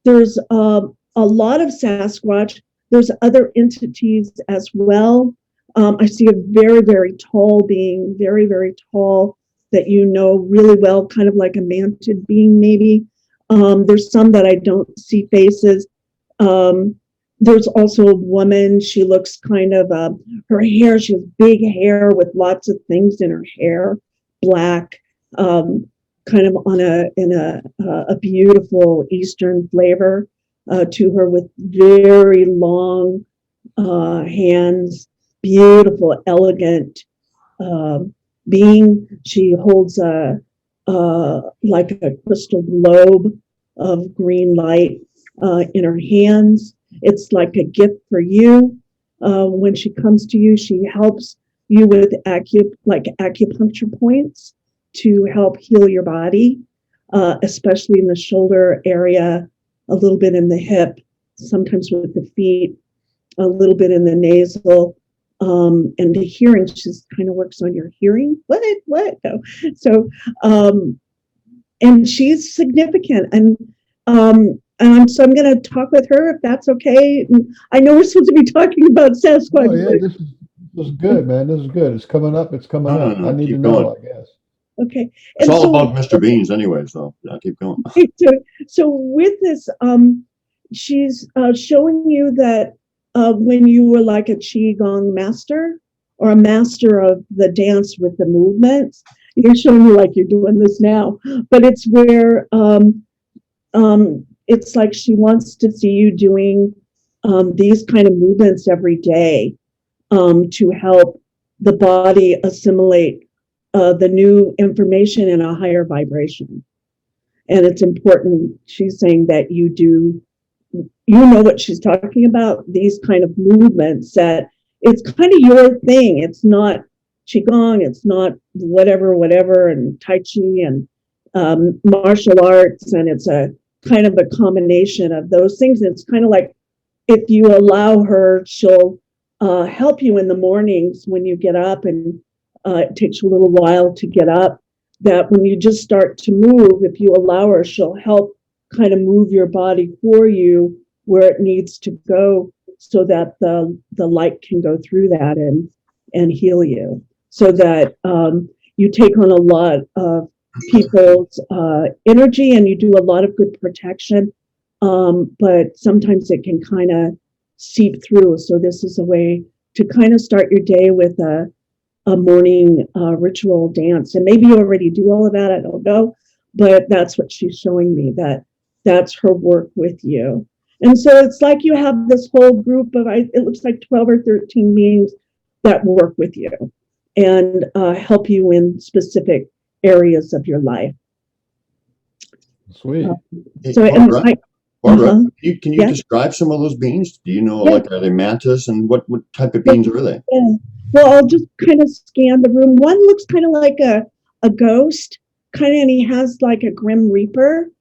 There's a lot of Sasquatch. There's other entities as well. I see a very, very tall being, very, very tall, that you know really well, kind of like a mantid being maybe. There's some that I don't see faces. There's also a woman. She looks kind of, her hair, she has big hair with lots of things in her hair, black, kind of in a beautiful Eastern flavor to her, with very long hands, beautiful, elegant being. She holds like a crystal globe of green light in her hands. It's like a gift for you. When she comes to you, she helps you with acupuncture points. to help heal your body, especially in the shoulder area, a little bit in the hip, sometimes with the feet, a little bit in the nasal, and the hearing. She just kind of works on your hearing. What? No. So, and she's significant, and so I'm going to talk with her if that's okay. And I know we're supposed to be talking about Sasquatch. Oh yeah, this is good, man. This is good. It's coming up. It's coming up. I need to know, I guess. Okay. It's all about Mr. Beans anyway, so yeah, keep going. So with this, she's showing you that when you were like a Qigong master or a master of the dance with the movements, you're showing me like you're doing this now, but it's where it's like she wants to see you doing these kind of movements every day to help the body assimilate the new information in a higher vibration. And it's important, she's saying, that you know what she's talking about, these kind of movements, that it's kind of your thing. It's not Qigong, it's not whatever, and Tai Chi and martial arts, and it's a kind of a combination of those things. It's kind of like, if you allow her, she'll help you in the mornings when you get up, and it takes you a little while to get up, that when you just start to move, if you allow her, she'll help kind of move your body for you where it needs to go, so that the light can go through that and heal you, so that you take on a lot of people's energy, and you do a lot of good protection, but sometimes it can kind of seep through. So this is a way to kind of start your day with a morning ritual dance. And maybe you already do all of that, I don't know, but that's what she's showing me, that's her work with you. And so it's like you have this whole group of, it looks like 12 or 13 beings that work with you and help you in specific areas of your life. Sweet. So Barbara, can you describe some of those beans? Do you know, like, are they mantis, and what type of beans are they? Yeah. Well, I'll just kind of scan the room. One looks kind of like a ghost, kind of, and he has like a grim reaper,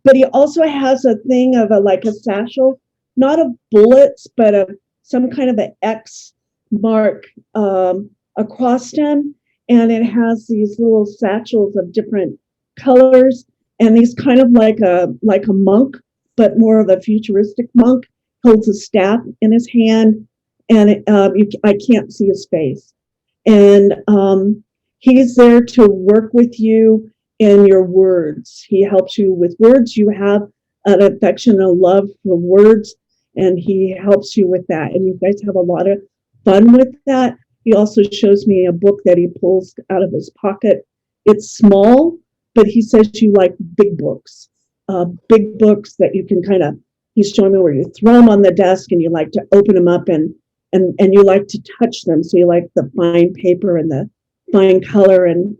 but he also has a thing of like a satchel, not of bullets, but of some kind of an X mark across him. And it has these little satchels of different colors, and he's kind of like a monk, but more of a futuristic monk. Holds a staff in his hand, and I can't see his face. And he's there to work with you in your words. He helps you with words. You have an affection and a love for words, and he helps you with that. And you guys have a lot of fun with that. He also shows me a book that he pulls out of his pocket. It's small, but he says you like big books that you can kind of, he's showing me where you throw them on the desk and you like to open them up and you like to touch them. So you like the fine paper and the fine color and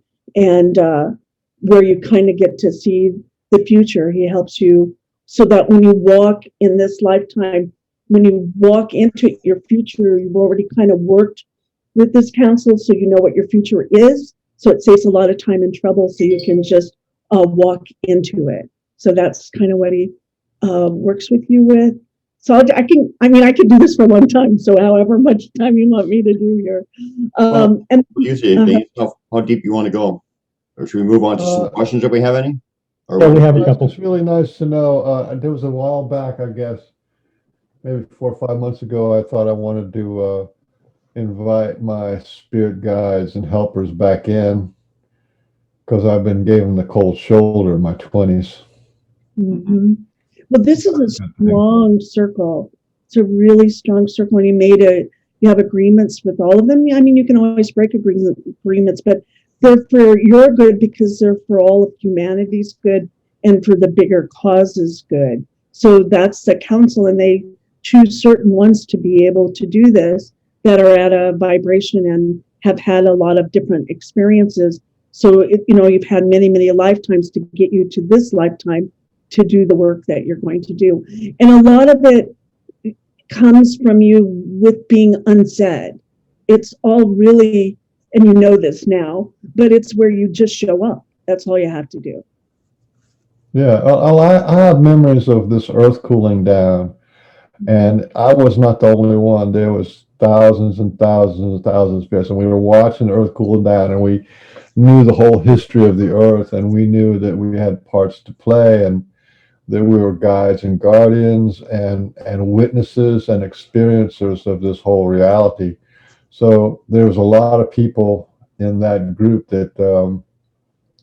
where you kind of get to see the future. He helps you so that when you walk in this lifetime, when you walk into your future, you've already kind of worked with this counsel, so you know what your future is. So it saves a lot of time and trouble, so you can just walk into it. So that's kind of what he works with you with. So I could do this for a long time. So however much time you want me to do here. And usually, how deep you want to go, or should we move on to some questions if we have any? Or yeah, we have a couple. It's really nice to know. There was a while back, I guess, maybe 4 or 5 months ago, I thought I wanted to invite my spirit guides and helpers back in, because I've been given the cold shoulder in my 20s. Mm-hmm. Well, this is a strong circle. It's a really strong circle, and you have agreements with all of them. I mean, you can always break agreements, but they're for your good, because they're for all of humanity's good and for the bigger cause's good. So that's the council, and they choose certain ones to be able to do this that are at a vibration and have had a lot of different experiences. So, you've had many, many lifetimes to get you to this lifetime to do the work that you're going to do. And a lot of it comes from you with being unsaid. It's all really and you know this now, but it's where you just show up. That's all you have to do. Yeah, I have memories of this earth cooling down, and I was not the only one. There was thousands and thousands and thousands of us, and we were watching the earth cooling down, and we knew the whole history of the earth, and we knew that we had parts to play, and that we were guides and guardians and witnesses and experiencers of this whole reality. So there was a lot of people in that group that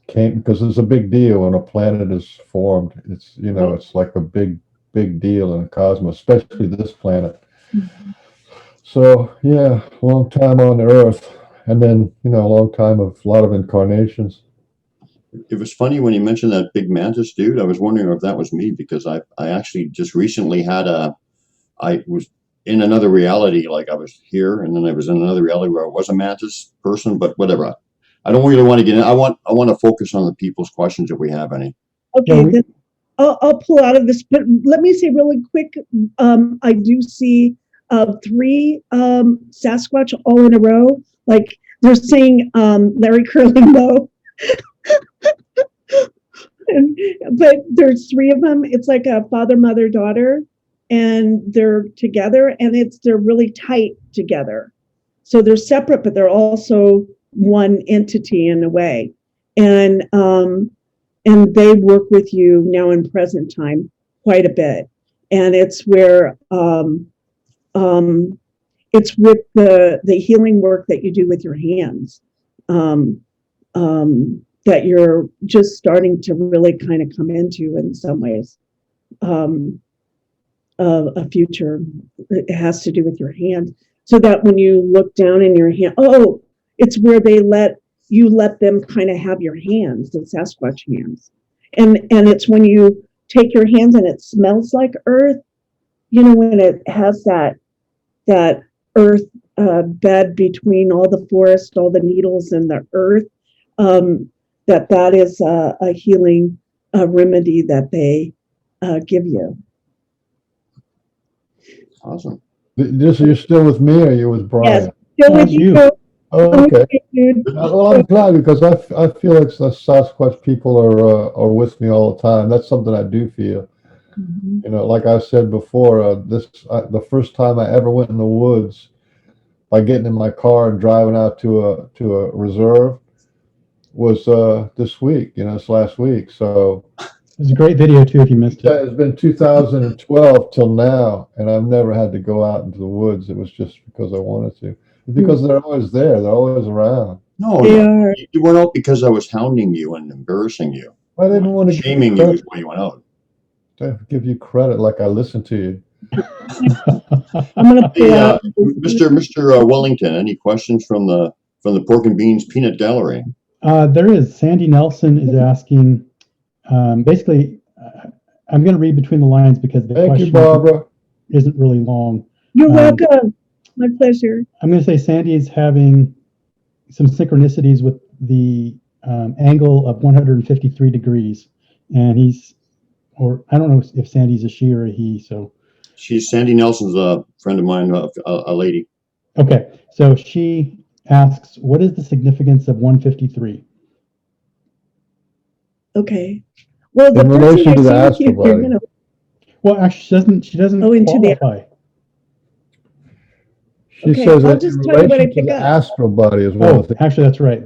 came, because it's a big deal when a planet is formed. It's, it's like a big deal in the cosmos, especially this planet. Mhm. So yeah, long time on the earth, and then a long time of a lot of incarnations. It was funny when you mentioned that big mantis dude. I was wondering if that was me, because I actually just recently I was in another reality, like I was here, and then I was in another reality where I was a mantis person, but whatever. I don't really want to get in. I want to focus on the people's questions if we have any. Okay, Yeah, then I'll pull out of this, but let me say really quick. I do see 3 Sasquatch all in a row. Like they're saying Larry Curly Moe. But there's 3 of them. It's like a father, mother, daughter, and they're together, and they're really tight together. So they're separate, but they're also one entity in a way. And they work with you now in present time quite a bit. And it's where it's with the healing work that you do with your hands. That you're just starting to really kind of come into in some ways. A future, it has to do with your hands. So that when you look down in your hand, it's where they let them kind of have your hands, the Sasquatch hands. And it's when you take your hands and it smells like earth, when it has that earth bed between all the forest, all the needles and the earth, that is a healing remedy that they give you. Awesome. You're still with me, or you with Brian? Yes, still with you. you. Oh, okay. Dude. Well, I'm glad, because I feel like the Sasquatch people are with me all the time. That's something I do feel. Mhm. Like I said before, the first time I ever went in the woods by getting in my car and driving out to a reserve was this week. It's last week. So It was a great video too if you missed it. it's been 2012 till now, and I've never had to go out into the woods. It was just because I wanted to. It's because they're always there. They're always around. No, They no, are. you went out because I was hounding you and embarrassing you. I didn't want to give Shaming you is why you went out. give you credit like I listened to you. I'm gonna pull Hey, out. Mr. Wellington, any questions from the Pork and Beans Peanut Gallery? There is. Sandy Nelson is asking, basically, I'm going to read between the lines because the Thank you, question Barbara. isn't really long. You're welcome. My pleasure. I'm going to say Sandy is having some synchronicities with the angle of 153 degrees. And I don't know if Sandy's a she or a he, so. Sandy Nelson's a friend of mine, a lady. Okay, so she asks, what is the significance of 153? Okay. Well, the In first relation thing to the I see astral with you, body. Well, actually, she doesn't into the- qualify. She Okay, says I'll that just in tell you what I relation to pick the up. astral body is one Oh, of the. actually, that's right.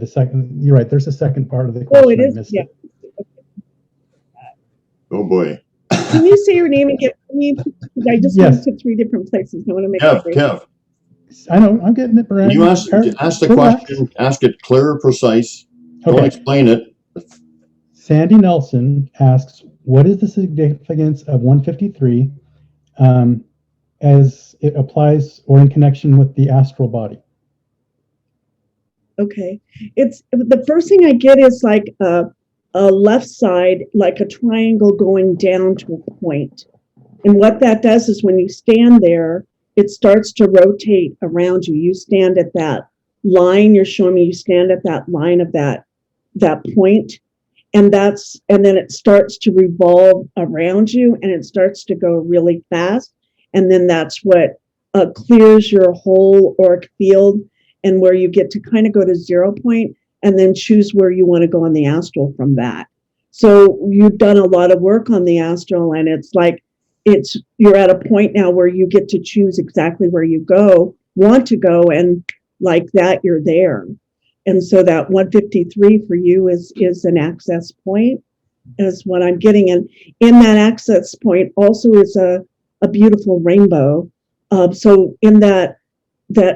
You're right. There's a second part of the question. Oh, it I is. missed Yeah. it. Oh boy. Can you say your name again for me? Because I just Yes. went to 3 different places. I want to make Kev, sure. Kev, I know. I'm getting it, Brad. you ask the Relax. question, ask it clear, precise. Don't Okay. explain it. Sandy Nelson asks, what is the significance of 153 as it applies or in connection with the astral body? Okay. It's the first thing I get is like a left side, like a triangle going down to a point. And what that does is when you stand there, it starts to rotate around you. You stand at that line. You're showing me you stand at that line of that point. And then it starts to revolve around you, and it starts to go really fast. And then that's what clears your whole auric field and where you get to kind of go to 0 point and then choose where you want to go on the astral from that. So you've done a lot of work on the astral, and it's like you're at a point now where you get to choose exactly where you want to go, and like that you're there. And so that 153 for you is an access point, is what I'm getting. And in that access point also is a beautiful rainbow. So in that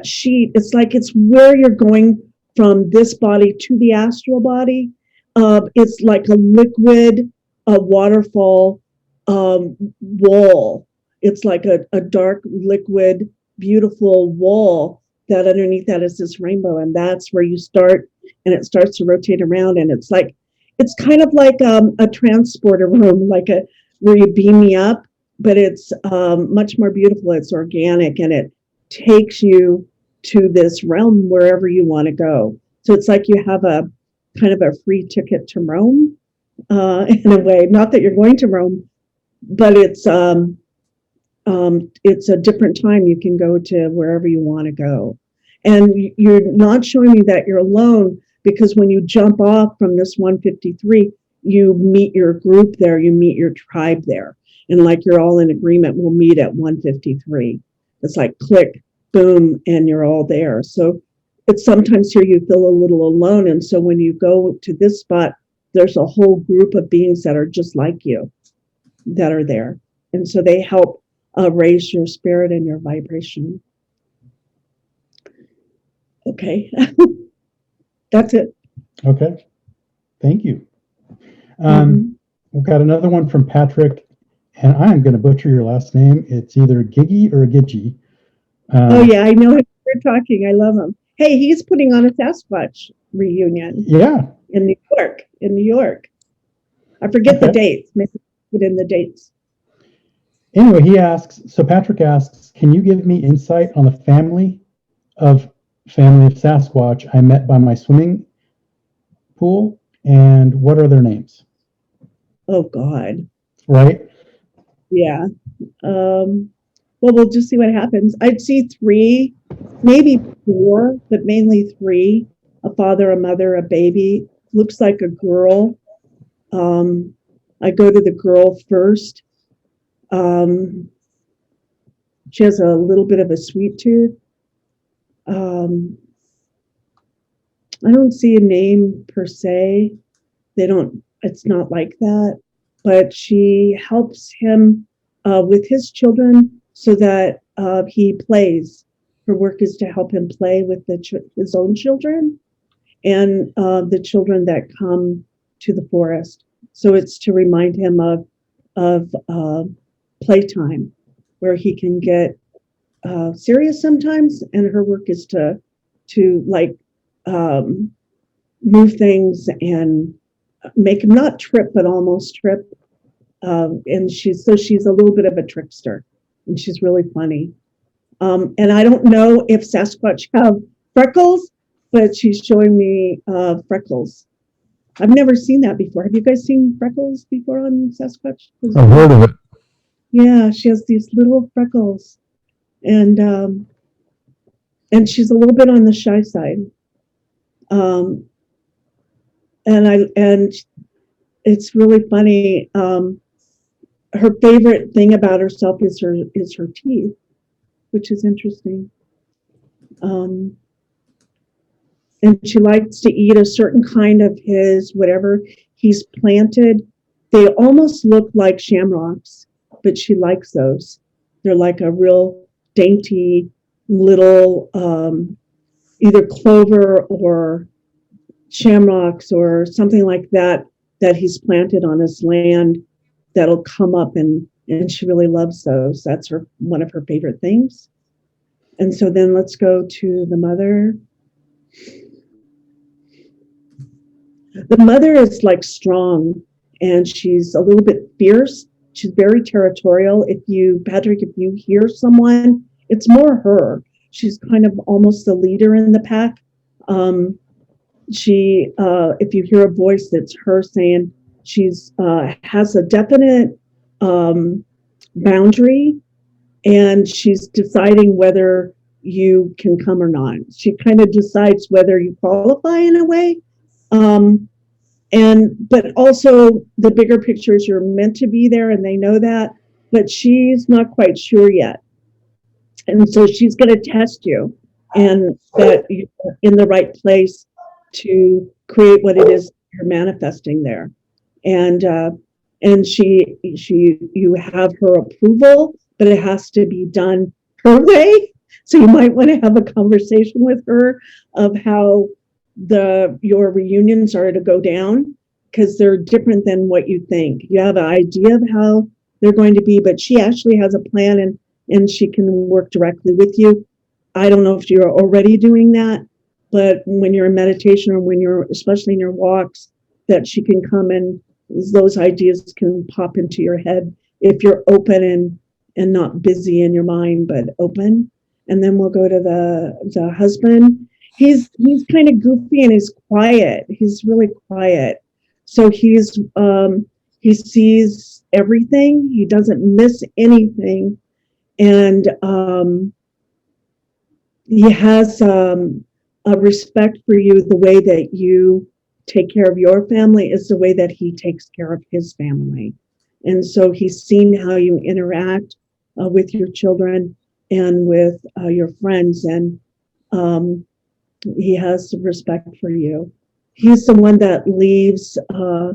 sheet, it's like it's where you're going from this body to the astral body. It's like a liquid, waterfall wall. It's like a dark, liquid, beautiful wall that underneath that is this rainbow. And that's where you start, and it starts to rotate around. And it's kind of like a transporter room, where you beam me up, but it's much more beautiful. It's organic, and it takes you to this realm wherever you want to go. So it's like you have a kind of a free ticket to Rome, in a way. Not that you're going to Rome, but it's a different time. You can go to wherever you want to go. And you're not showing me that you're alone, because when you jump off from this 153, you meet your group there, you meet your tribe there. And like you're all in agreement, we'll meet at 153. It's like click, boom, and you're all there. So it's sometimes here you feel a little alone. And so when you go to this spot, there's a whole group of beings that are just like you that are there. And so they help raise your spirit and your vibration. Okay. That's it. Okay. Thank you. We've got another one from Patrick, and I am going to butcher your last name. It's either Giggy or Gidgy. Oh, yeah, I know him. We're talking. I love him. Hey, he's putting on a SASQUATCH reunion. Yeah. In New York. I forget the dates. Maybe put in the dates. Anyway, Patrick asks, can you give me insight on the family of Sasquatch I met by my swimming pool, and what are their names? Oh, God. Right? Yeah. Well, we'll just see what happens. I'd see 3, maybe 4, but mainly 3. A father, a mother, a baby. Looks like a girl. I go to the girl first. She has a little bit of a sweet tooth. I don't see a name per se. It's not like that, but she helps him with his children so that he plays. Her work is to help him play with his own children and the children that come to the forest. So it's to remind him of playtime, where he can get serious sometimes, and her work is to move things and make him not trip, but almost trip. And she's a little bit of a trickster, and she's really funny. And I don't know if Sasquatch have freckles, but she's showing me freckles. I've never seen that before. Have you guys seen freckles before on Sasquatch? I've heard of it. Yeah, she has these little freckles, and she's a little bit on the shy side. And it's really funny. Her favorite thing about herself is her teeth, which is interesting. And she likes to eat a certain kind of whatever he's planted. They almost look like shamrocks, but she likes those. They're like a real dainty little either clover or shamrocks or something like that he's planted on his land that'll come up, and she really loves those. That's one of her favorite things. And so then let's go to the mother. The mother is like strong, and she's a little bit fierce. She's very territorial. Patrick, if you hear someone, it's more her. She's kind of almost the leader in the pack. If you hear a voice, that's her saying she's has a definite boundary, and she's deciding whether you can come or not. She kind of decides whether you qualify in a way. But also the bigger picture is you're meant to be there and they know that, but she's not quite sure yet. And so she's going to test you and that you're in the right place to create what it is you're manifesting there. And you have her approval, but it has to be done her way. So you might want to have a conversation with her of how your reunions are to go down, because they're different than what you think. You have an idea of how they're going to be, but she actually has a plan and she can work directly with you. I don't know if you're already doing that, but when you're in meditation or when you're, especially in your walks, that she can come and those ideas can pop into your head if you're open and not busy in your mind, but open. And then we'll go to the husband. He's kind of goofy and he's quiet. He's really quiet. So he sees everything. He doesn't miss anything. And he has a respect for you. The way that you take care of your family is the way that he takes care of his family. And so he's seen how you interact with your children and with your friends. And he has respect for you. He's the one that leaves a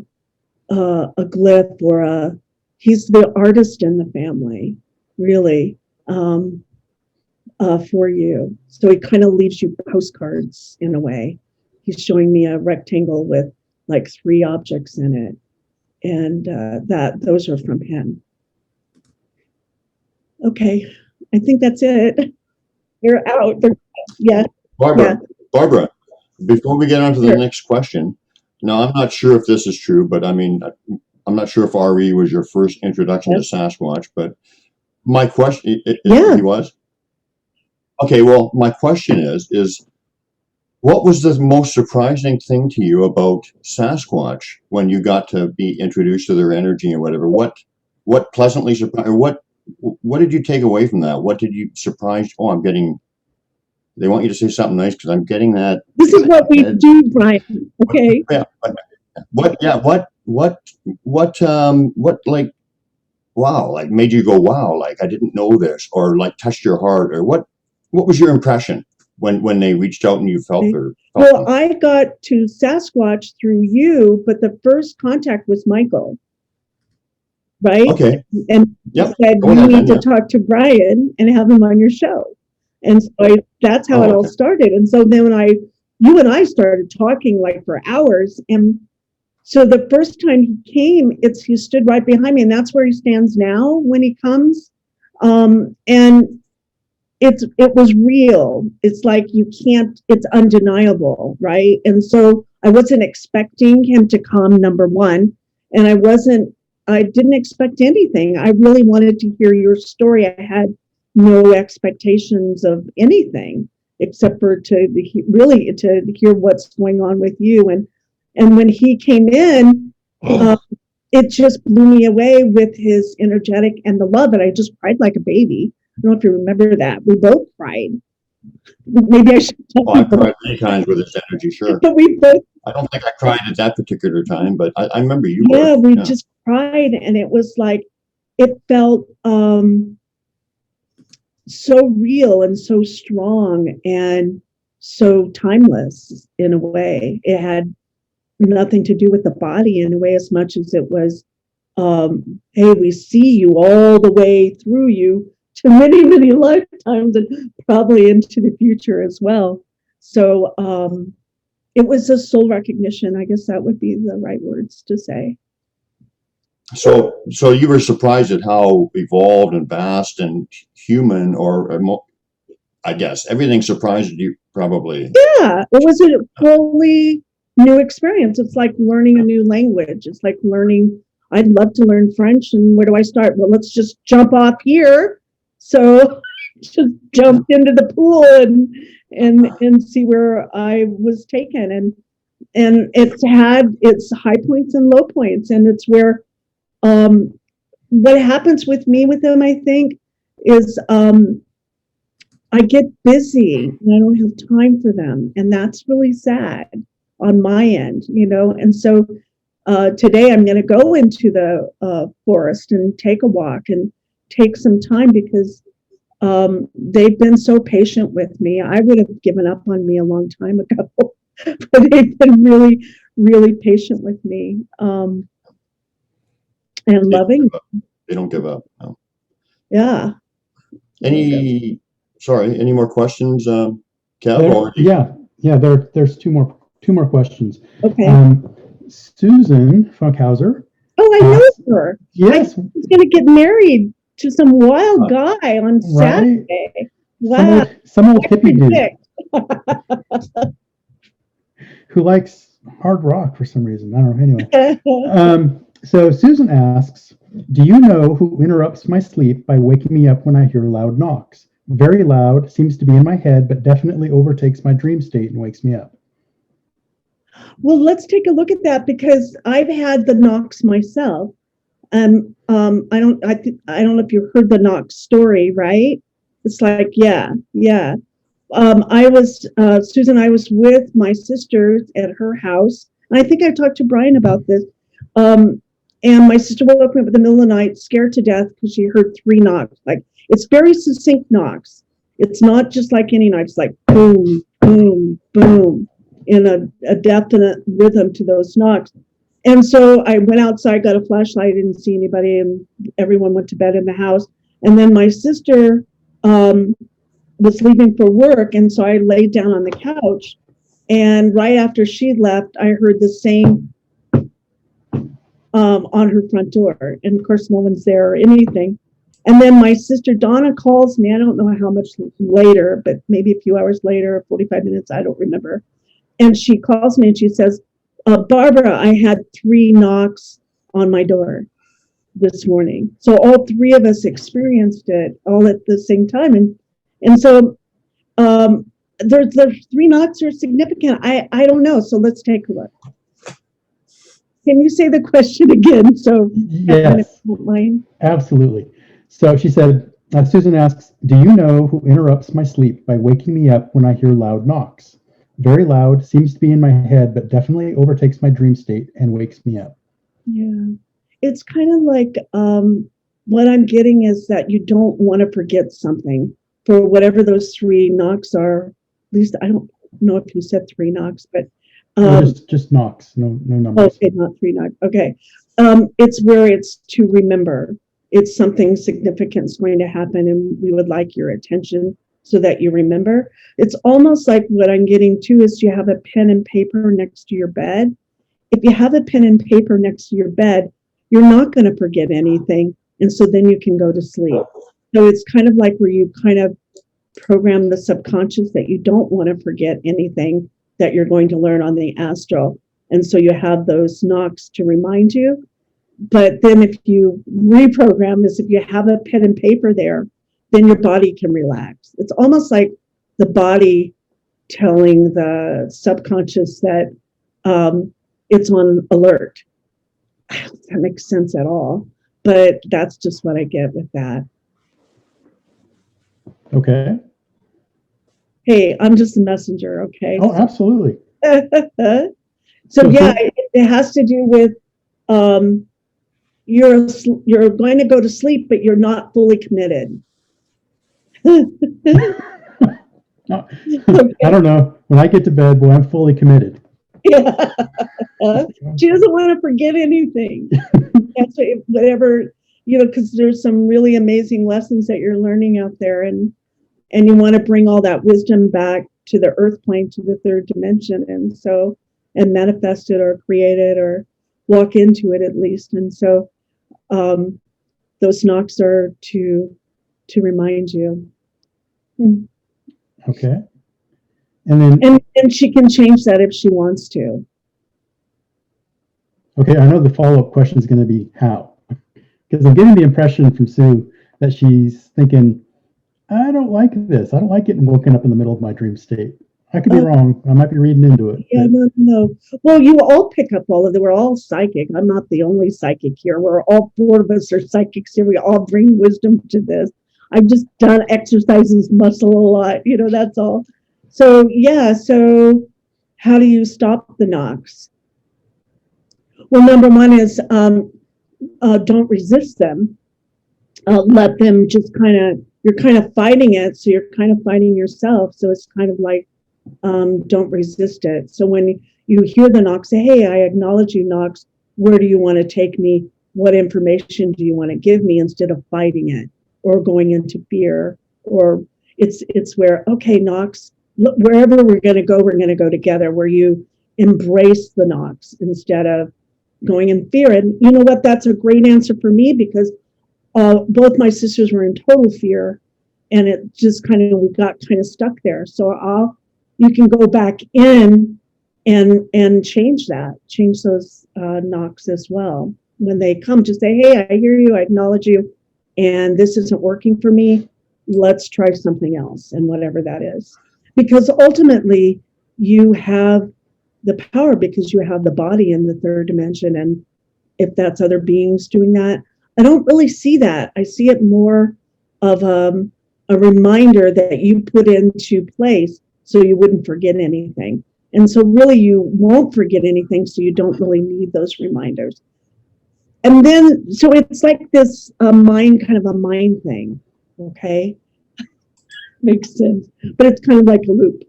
glyph or he's the artist in the family, really, for you. So he kind of leaves you postcards in a way. He's showing me a rectangle with like 3 objects in it. And those are from him. Okay, I think that's it. You're out. Yeah. Barbara, before we get on to the next question, now I'm not sure if this is true, but I mean, I'm not sure if RE was your first introduction to Sasquatch, but my question, he was? Okay, well, my question is what was the most surprising thing to you about Sasquatch when you got to be introduced to their energy and whatever? What pleasantly surprised, or what did you take away from that? What did you surprise? Oh, they want you to say something nice because I'm getting that. This is what we do, Brian. Okay. Yeah. What like, wow, like made you go, wow, like I didn't know this, or like touched your heart, or what was your impression when they reached out and you felt them? I got to Sasquatch through you, but the first contact was Michael. Right? Okay. And he said, you need to talk to Brian and have him on your show. And so that's how it all started. And so then when you and I started talking like for hours. And so the first time he came, he stood right behind me, and that's where he stands now when he comes. And it was real. It's like it's undeniable, right? And so I wasn't expecting him to come, number one. And I didn't expect anything. I really wanted to hear your story. I had no expectations of anything except for to hear what's going on with you. And when he came in, it just blew me away with his energetic and the love. And I just cried like a baby. I don't know if you remember that. We both cried. Maybe I should tell I cried many times with his energy, sure. But we both. I don't think I cried at that particular time, but I remember you. Yeah, we just cried, and it was like, it felt so real and so strong and so timeless in a way. It had nothing to do with the body in a way as much as it was, hey, we see you all the way through you to many, many lifetimes and probably into the future as well. So it was a soul recognition. I guess that would be the right words to say. So you were surprised at how evolved and vast and human, or I guess everything surprised you probably. Yeah, it was a fully new experience. It's like learning a new language. It's like I'd love to learn French, and where do I start? Well, let's just jump off here. So just jumped into the pool and see where I was taken. And it's had its high points and low points. And it's where what happens with me with them, I think, is I get busy and I don't have time for them. And that's really sad on my end, And so today I'm going to go into the forest and take a walk and take some time because they've been so patient with me. I would have given up on me a long time ago, but they've been really, really patient with me and loving. They don't give up. No. Yeah. Any more questions, Kev? Yeah. There's two more questions. Okay. Susan Funkhauser. Oh, I know her. Yes. She's going to get married to some wild guy on Saturday. Wow. Some old hippie dude who likes hard rock for some reason. I don't know. Anyway. So Susan asks, do you know who interrupts my sleep by waking me up when I hear loud knocks? Very loud, seems to be in my head, but definitely overtakes my dream state and wakes me up. Well, let's take a look at that because I've had the knocks myself. I don't know if you heard the knock story, right? It's like, yeah. I was Susan. I was with my sisters at her house, and I think I talked to Brian about this. And my sister woke me up in the middle of the night, scared to death because she heard 3 knocks. Like it's very succinct knocks. It's not just like any knock. It's like boom, boom, boom, in a definite rhythm to those knocks. And so I went outside, got a flashlight, didn't see anybody, and everyone went to bed in the house. And then my sister was leaving for work, and so I laid down on the couch. And right after she left, I heard the same on her front door. And of course, no one's there or anything. And then my sister Donna calls me. I don't know how much later, but maybe a few hours later, 45 minutes, I don't remember. And she calls me and she says, Barbara, I had 3 knocks on my door this morning. So all 3 of us experienced it all at the same time. And so the 3 knocks are significant. I don't know. So let's take a look. Can you say the question again? So yes, absolutely. So she said, Susan asks, do you know who interrupts my sleep by waking me up when I hear loud knocks? Very loud, seems to be in my head, but definitely overtakes my dream state and wakes me up. Yeah. It's kind of like what I'm getting is that you don't want to forget something for whatever those 3 knocks are. At least I don't know if you said 3 knocks, but just knocks, no numbers. Okay, not 3 knocks. Okay. It's where it's to remember. It's something significant is going to happen, and we would like your attention so that you remember. It's almost like what I'm getting to is you have a pen and paper next to your bed. If you have a pen and paper next to your bed, you're not going to forget anything. And so then you can go to sleep. So it's kind of like where you kind of program the subconscious that you don't want to forget anything that you're going to learn on the astral. And so you have those knocks to remind you. But then if you reprogram this, if you have a pen and paper there, then your body can relax. It's almost like the body telling the subconscious that it's on alert. I don't know if that makes sense at all, but that's just what I get with that. Okay. Hey, I'm just a messenger, okay? Oh, absolutely. So yeah, it has to do with you're going to go to sleep, but you're not fully committed. I don't know. When I get to bed, boy, I'm fully committed. Yeah. She doesn't want to forget anything. That's whatever, because there's some really amazing lessons that you're learning out there, and you want to bring all that wisdom back to the earth plane, to the 3rd dimension, and manifest it or create it or walk into it at least. And so those knocks are to remind you. Okay. And then and she can change that if she wants to. Okay, I know the follow-up question is going to be how, because I'm getting the impression from Sue that she's thinking, I don't like this. I don't like getting woken up in the middle of my dream state. I could be wrong. I might be reading into it. Yeah, no. Well, you all pick up all of it. We're all psychic. I'm not the only psychic here. We're all 4 of us are psychics here. We all bring wisdom to this. I've just done exercises, muscle a lot, that's all. So yeah, so how do you stop the knocks? Well, number one is don't resist them. Let them just you're kind of fighting it, so you're kind of fighting yourself. So it's kind of like, don't resist it. So when you hear the knock, say, hey, I acknowledge you, knocks. Where do you want to take me? What information do you want to give me, instead of fighting it or going into fear? Or it's where, okay, knocks, look, wherever we're going to go together, where you embrace the knocks instead of going in fear. And you know what? That's a great answer for me, because both my sisters were in total fear, and it just we got kind of stuck there. So you can go back in and change those knocks as well. When they come, just say, hey, I hear you, I acknowledge you, and this isn't working for me. Let's try something else, and whatever that is. Because ultimately, you have the power, because you have the body in the third dimension. And if that's other beings doing that, I don't really see that. I see it more of a reminder that you put into place so you wouldn't forget anything. And so really you won't forget anything, so you don't really need those reminders. And then, so it's like this mind thing, okay? Makes sense. But it's kind of like a loop.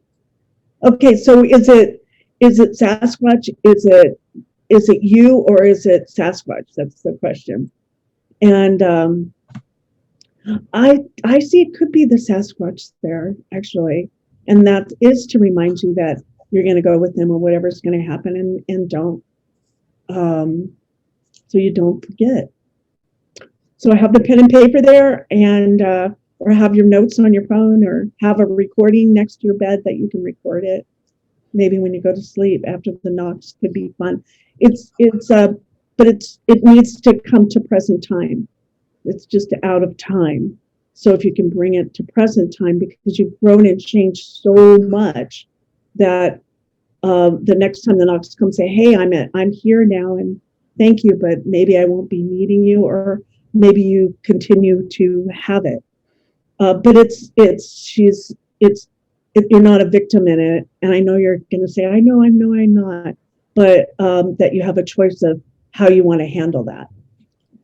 Okay, so is it Sasquatch? Is it you, or is it Sasquatch? That's the question. And I see it could be the Sasquatch there, actually. And that is to remind you that you're going to go with them, or whatever's going to happen, and don't, so you don't forget. So I have the pen and paper there, and or have your notes on your phone, or have a recording next to your bed that you can record it. Maybe when you go to sleep after the knocks could be fun. But it needs to come to present time. It's just out of time. So if you can bring it to present time, because you've grown and changed so much, that the next time the knocks come, say, hey, I'm here now, and thank you, but maybe I won't be needing you, or maybe you continue to have it. But you're not a victim in it. And I know you're going to say, I know I'm not, but that you have a choice of how you want to handle that.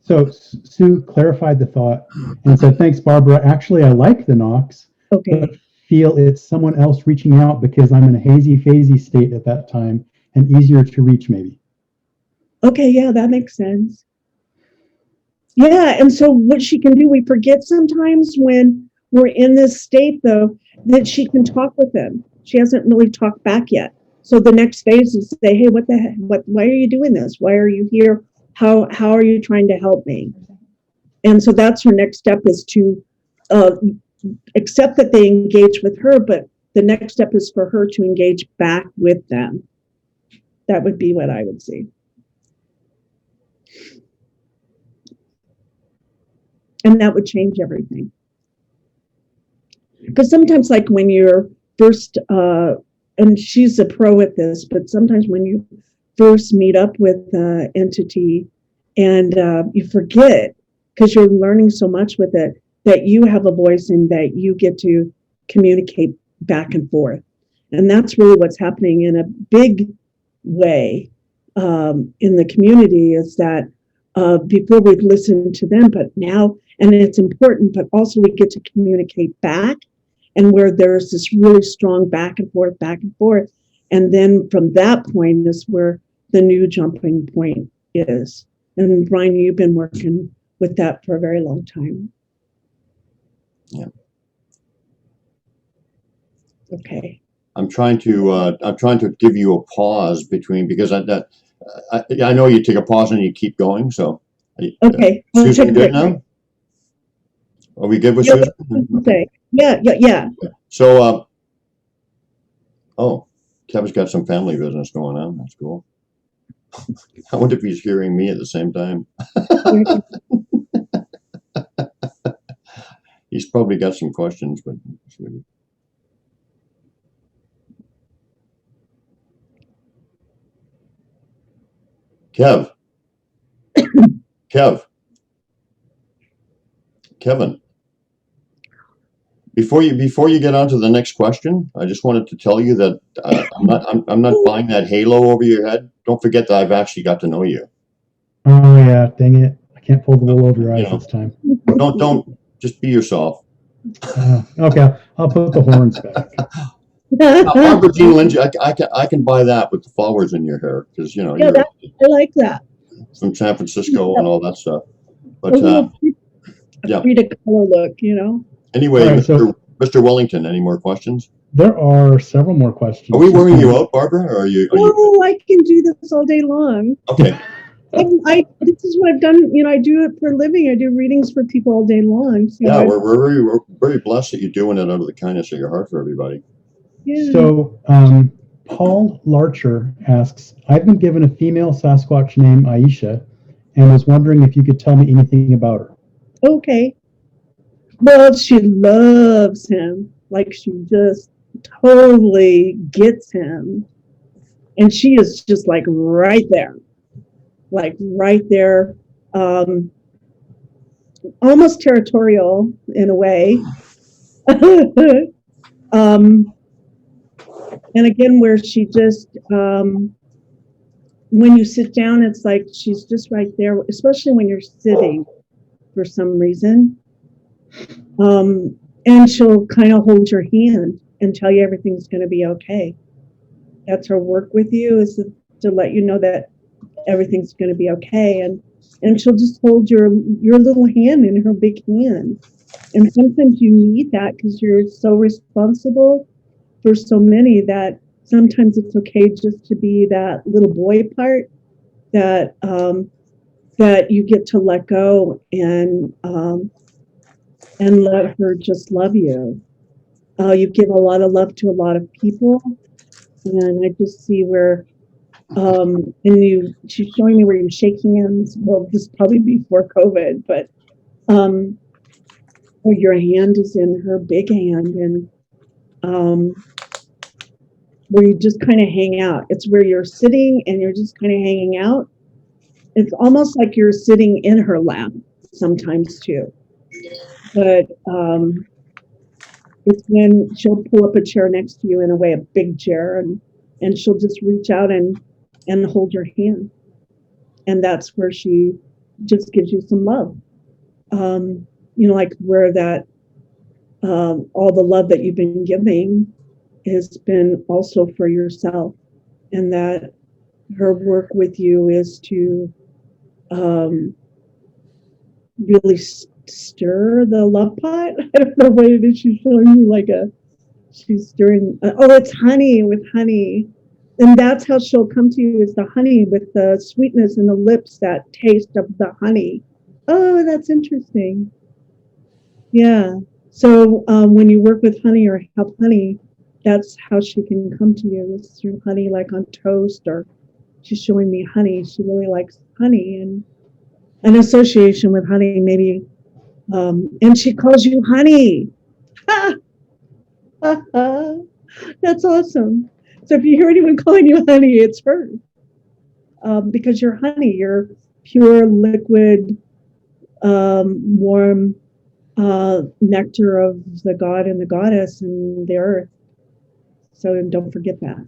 So Sue clarified the thought and said, thanks, Barbara. Actually, I like the knocks, Okay. but feel it's someone else reaching out, because I'm in a hazy, phasey state at that time, and easier to reach, maybe. Okay, yeah, that makes sense. Yeah, and so what she can do, we forget sometimes when we're in this state, though, that she can talk with them. She hasn't really talked back yet. So the next phase is say, hey, what the heck? Why are you doing this? Why are you here? How are you trying to help me? And so that's her next step, is to accept that they engage with her, but the next step is for her to engage back with them. That would be what I would see. And that would change everything. Because sometimes, like when you're first, and she's a pro at this, but sometimes when you first meet up with the entity, and you forget, because you're learning so much with it, that you have a voice and that you get to communicate back and forth. And that's really what's happening in a big way in the community, is that before we've listened to them, but now, and it's important, but also we get to communicate back, and where there's this really strong back and forth. And then from that point is where the new jumping point is. And Brian, you've been working with that for a very long time. Yeah. Okay. I'm trying to give you a pause between, because I know you take a pause and you keep going. So okay. Susan, good now? Are we good with Susan? Okay. Yeah. So Kevin's got some family business going on. That's cool. I wonder if he's hearing me at the same time. He's probably got some questions, but Kevin. Before you get on to the next question, I just wanted to tell you that I'm not buying that halo over your head. Don't forget that I've actually got to know you. Oh yeah, dang it! I can't pull the wool over your You eyes know. this time. Don't just be yourself. Okay, I'll put the horns back. Barbara Jean Lindsey, I can buy that with the flowers in your hair because Yeah, you're I like that. from San Francisco and all that stuff. A But little yeah. Frida Kahlo look, you know. Anyway, All right, so- Mr. Wellington, any more questions? There are several more questions. Are we wearing you out, Barbara? Or are you? No, I can do this all day long. Okay. This is what I've done. You know, I do it for a living. I do readings for people all day long. So Yeah, we're very blessed that you're doing it out of the kindness of your heart for everybody. yeah. So Paul Larcher asks, I've been given a female Sasquatch named Aisha and was wondering if you could tell me anything about her. Okay. Well, she loves him. Like she just totally gets him. And she is just like right there. Like right there. Almost territorial in a way. And again, where she just, when you sit down, it's like she's just right there, especially when you're sitting for some reason. And she'll kind of hold your hand and tell you everything's going to be okay. That's her work with you, is to let you know that everything's going to be okay. And she'll just hold your little hand in her big hand. And sometimes you need that because you're so responsible for so many that sometimes it's okay just to be that little boy part that that you get to let go and let her just love you. You give a lot of love to a lot of people, and I just see where and she's showing me where you shake hands. Well, this is probably before COVID, but where your hand is in her big hand, and where you just kind of hang out. It's where you're sitting and you're just kind of hanging out. It's almost like you're sitting in her lap sometimes too. But it's when she'll pull up a chair next to you, in a way, a big chair, and she'll just reach out and hold your hand. And that's where she just gives you some love. You know, like where that all the love that you've been giving has been also for yourself, and that her work with you is to really stir the love pot. I don't know what it is she's showing me, she's stirring. Oh, it's honey, with honey. And that's how she'll come to you, is the honey with the sweetness in the lips, that taste of the honey. Oh, that's interesting. Yeah. So when you work with honey or help honey, that's how she can come to you, is through honey, like on toast, or she's showing me honey. She really likes honey, and an association with honey, maybe. And she calls you honey. That's awesome. So if you hear anyone calling you honey, it's her. Because you're honey, you're pure, liquid, warm nectar of the god and the goddess and the earth. So don't forget that.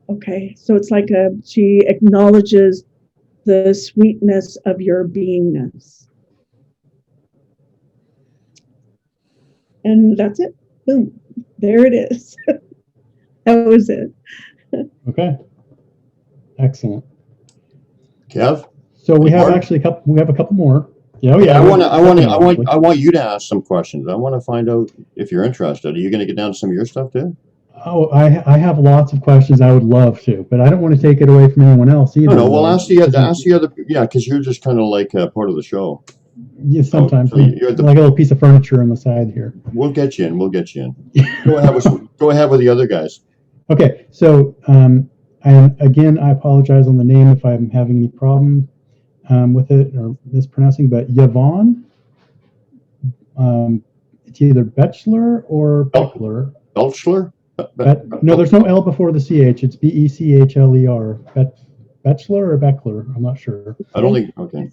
Okay, so it's like she acknowledges the sweetness of your beingness. And that's it. Boom. There it is. That was it. Okay. Excellent. Kev? So we have Mark? actually we have a couple more. Yeah, I want you to ask some questions. I want to find out if you're interested. Are you going to get down to some of your stuff too? Oh, I have lots of questions. I would love to, but I don't want to take it away from anyone else either. No, well, ask the other, yeah, because you're just kind of like part of the show. Yeah, sometimes. So you're like a little piece of furniture on the side here. We'll get you in. Go ahead with the other guys. Okay, so and again, I apologize on the name if I'm having any problem with it or mispronouncing, but Yvonne, it's either Bechler or Beckler. Belchler? No, there's no L before the CH. It's Becchler. Bechler or Beckler? I'm not sure. I don't think, okay.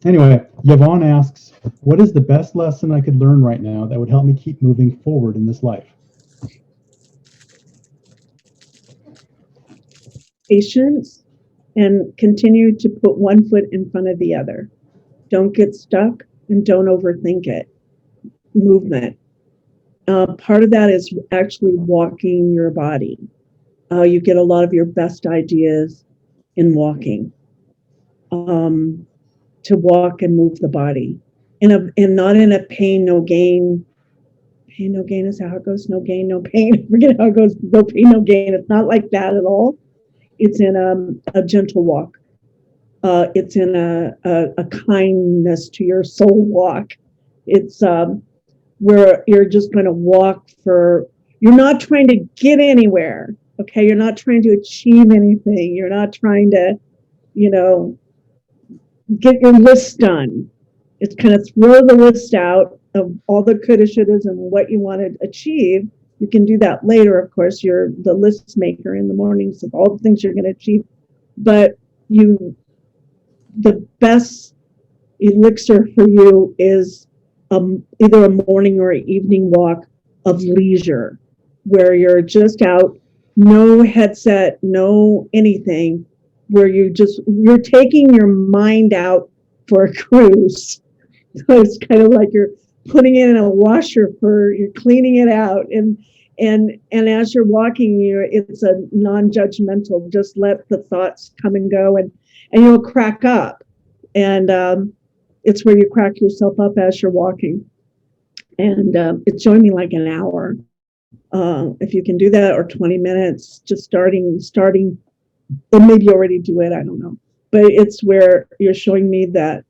Anyway, Yvonne asks, what is the best lesson I could learn right now that would help me keep moving forward in this life? Patience, and continue to put one foot in front of the other. Don't get stuck and don't overthink it. Movement. Part of that is actually walking your body. You get a lot of your best ideas in walking. To walk and move the body, and not in a pain, no gain. Pain, no gain is how it goes. No gain, no pain. I forget how it goes. No pain, no gain. It's not like that at all. It's in a gentle walk. It's in a kindness to your soul walk. It's where you're just going to walk you're not trying to get anywhere. Okay. You're not trying to achieve anything. You're not trying to, get your list done. It's kind of throw the list out of all the coulda, shouldas, and what you want to achieve. You can do that later, of course. You're the list maker in the mornings of all the things you're going to achieve. But the best elixir for you is either a morning or an evening walk of leisure, where you're just out, no headset, no anything, where you're taking your mind out for a cruise. So it's kind of like you're putting it in a washer you're cleaning it out, and as you're walking, it's a non-judgmental. Just let the thoughts come and go, and you'll crack up, and it's where you crack yourself up as you're walking. And it's showing me like an hour, if you can do that, or 20 minutes, just starting. Or maybe you already do it, I don't know. But it's where you're showing me that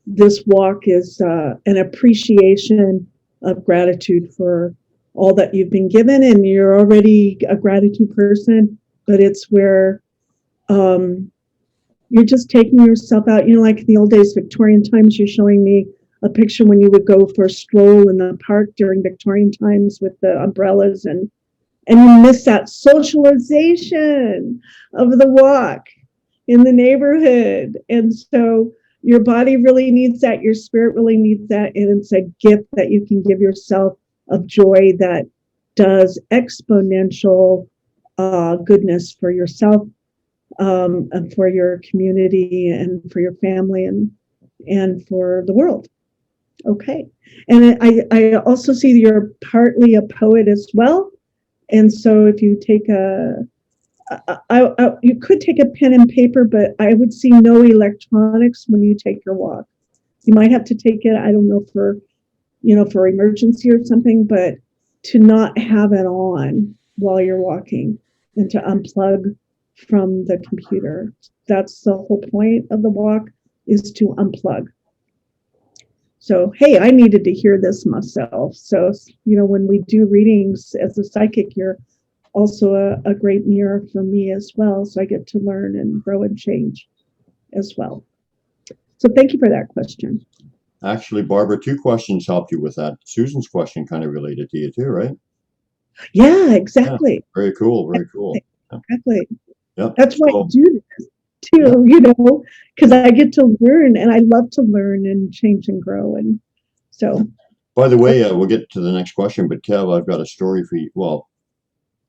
this walk is an appreciation of gratitude for all that you've been given, and you're already a gratitude person, but it's where you're just taking yourself out, like in the old days, Victorian times. You're showing me a picture when you would go for a stroll in the park during Victorian times with the umbrellas, and you miss that socialization of the walk in the neighborhood. And so your body really needs that. Your spirit really needs that. And it's a gift that you can give yourself of joy that does exponential goodness for yourself, and for your community, and for your family, and for the world. Okay. And I also see that you're partly a poet as well. And so if you take you could take a pen and paper, but I would see no electronics when you take your walk. You might have to take it, I don't know, for emergency or something, but to not have it on while you're walking, and to unplug from the computer. That's the whole point of the walk, is to unplug. So, hey, I needed to hear this myself. So, when we do readings as a psychic, you're also a great mirror for me as well. So I get to learn and grow and change as well. So thank you for that question. Actually, Barbara, 2 questions helped you with that. Susan's question kind of related to you too, right? Yeah, exactly. Yeah, very cool. Very cool. Exactly. Yep. That's why I do this too, because I get to learn, and I love to learn and change and grow. And so. By the way, we'll get to the next question, but Kev, I've got a story for you. Well,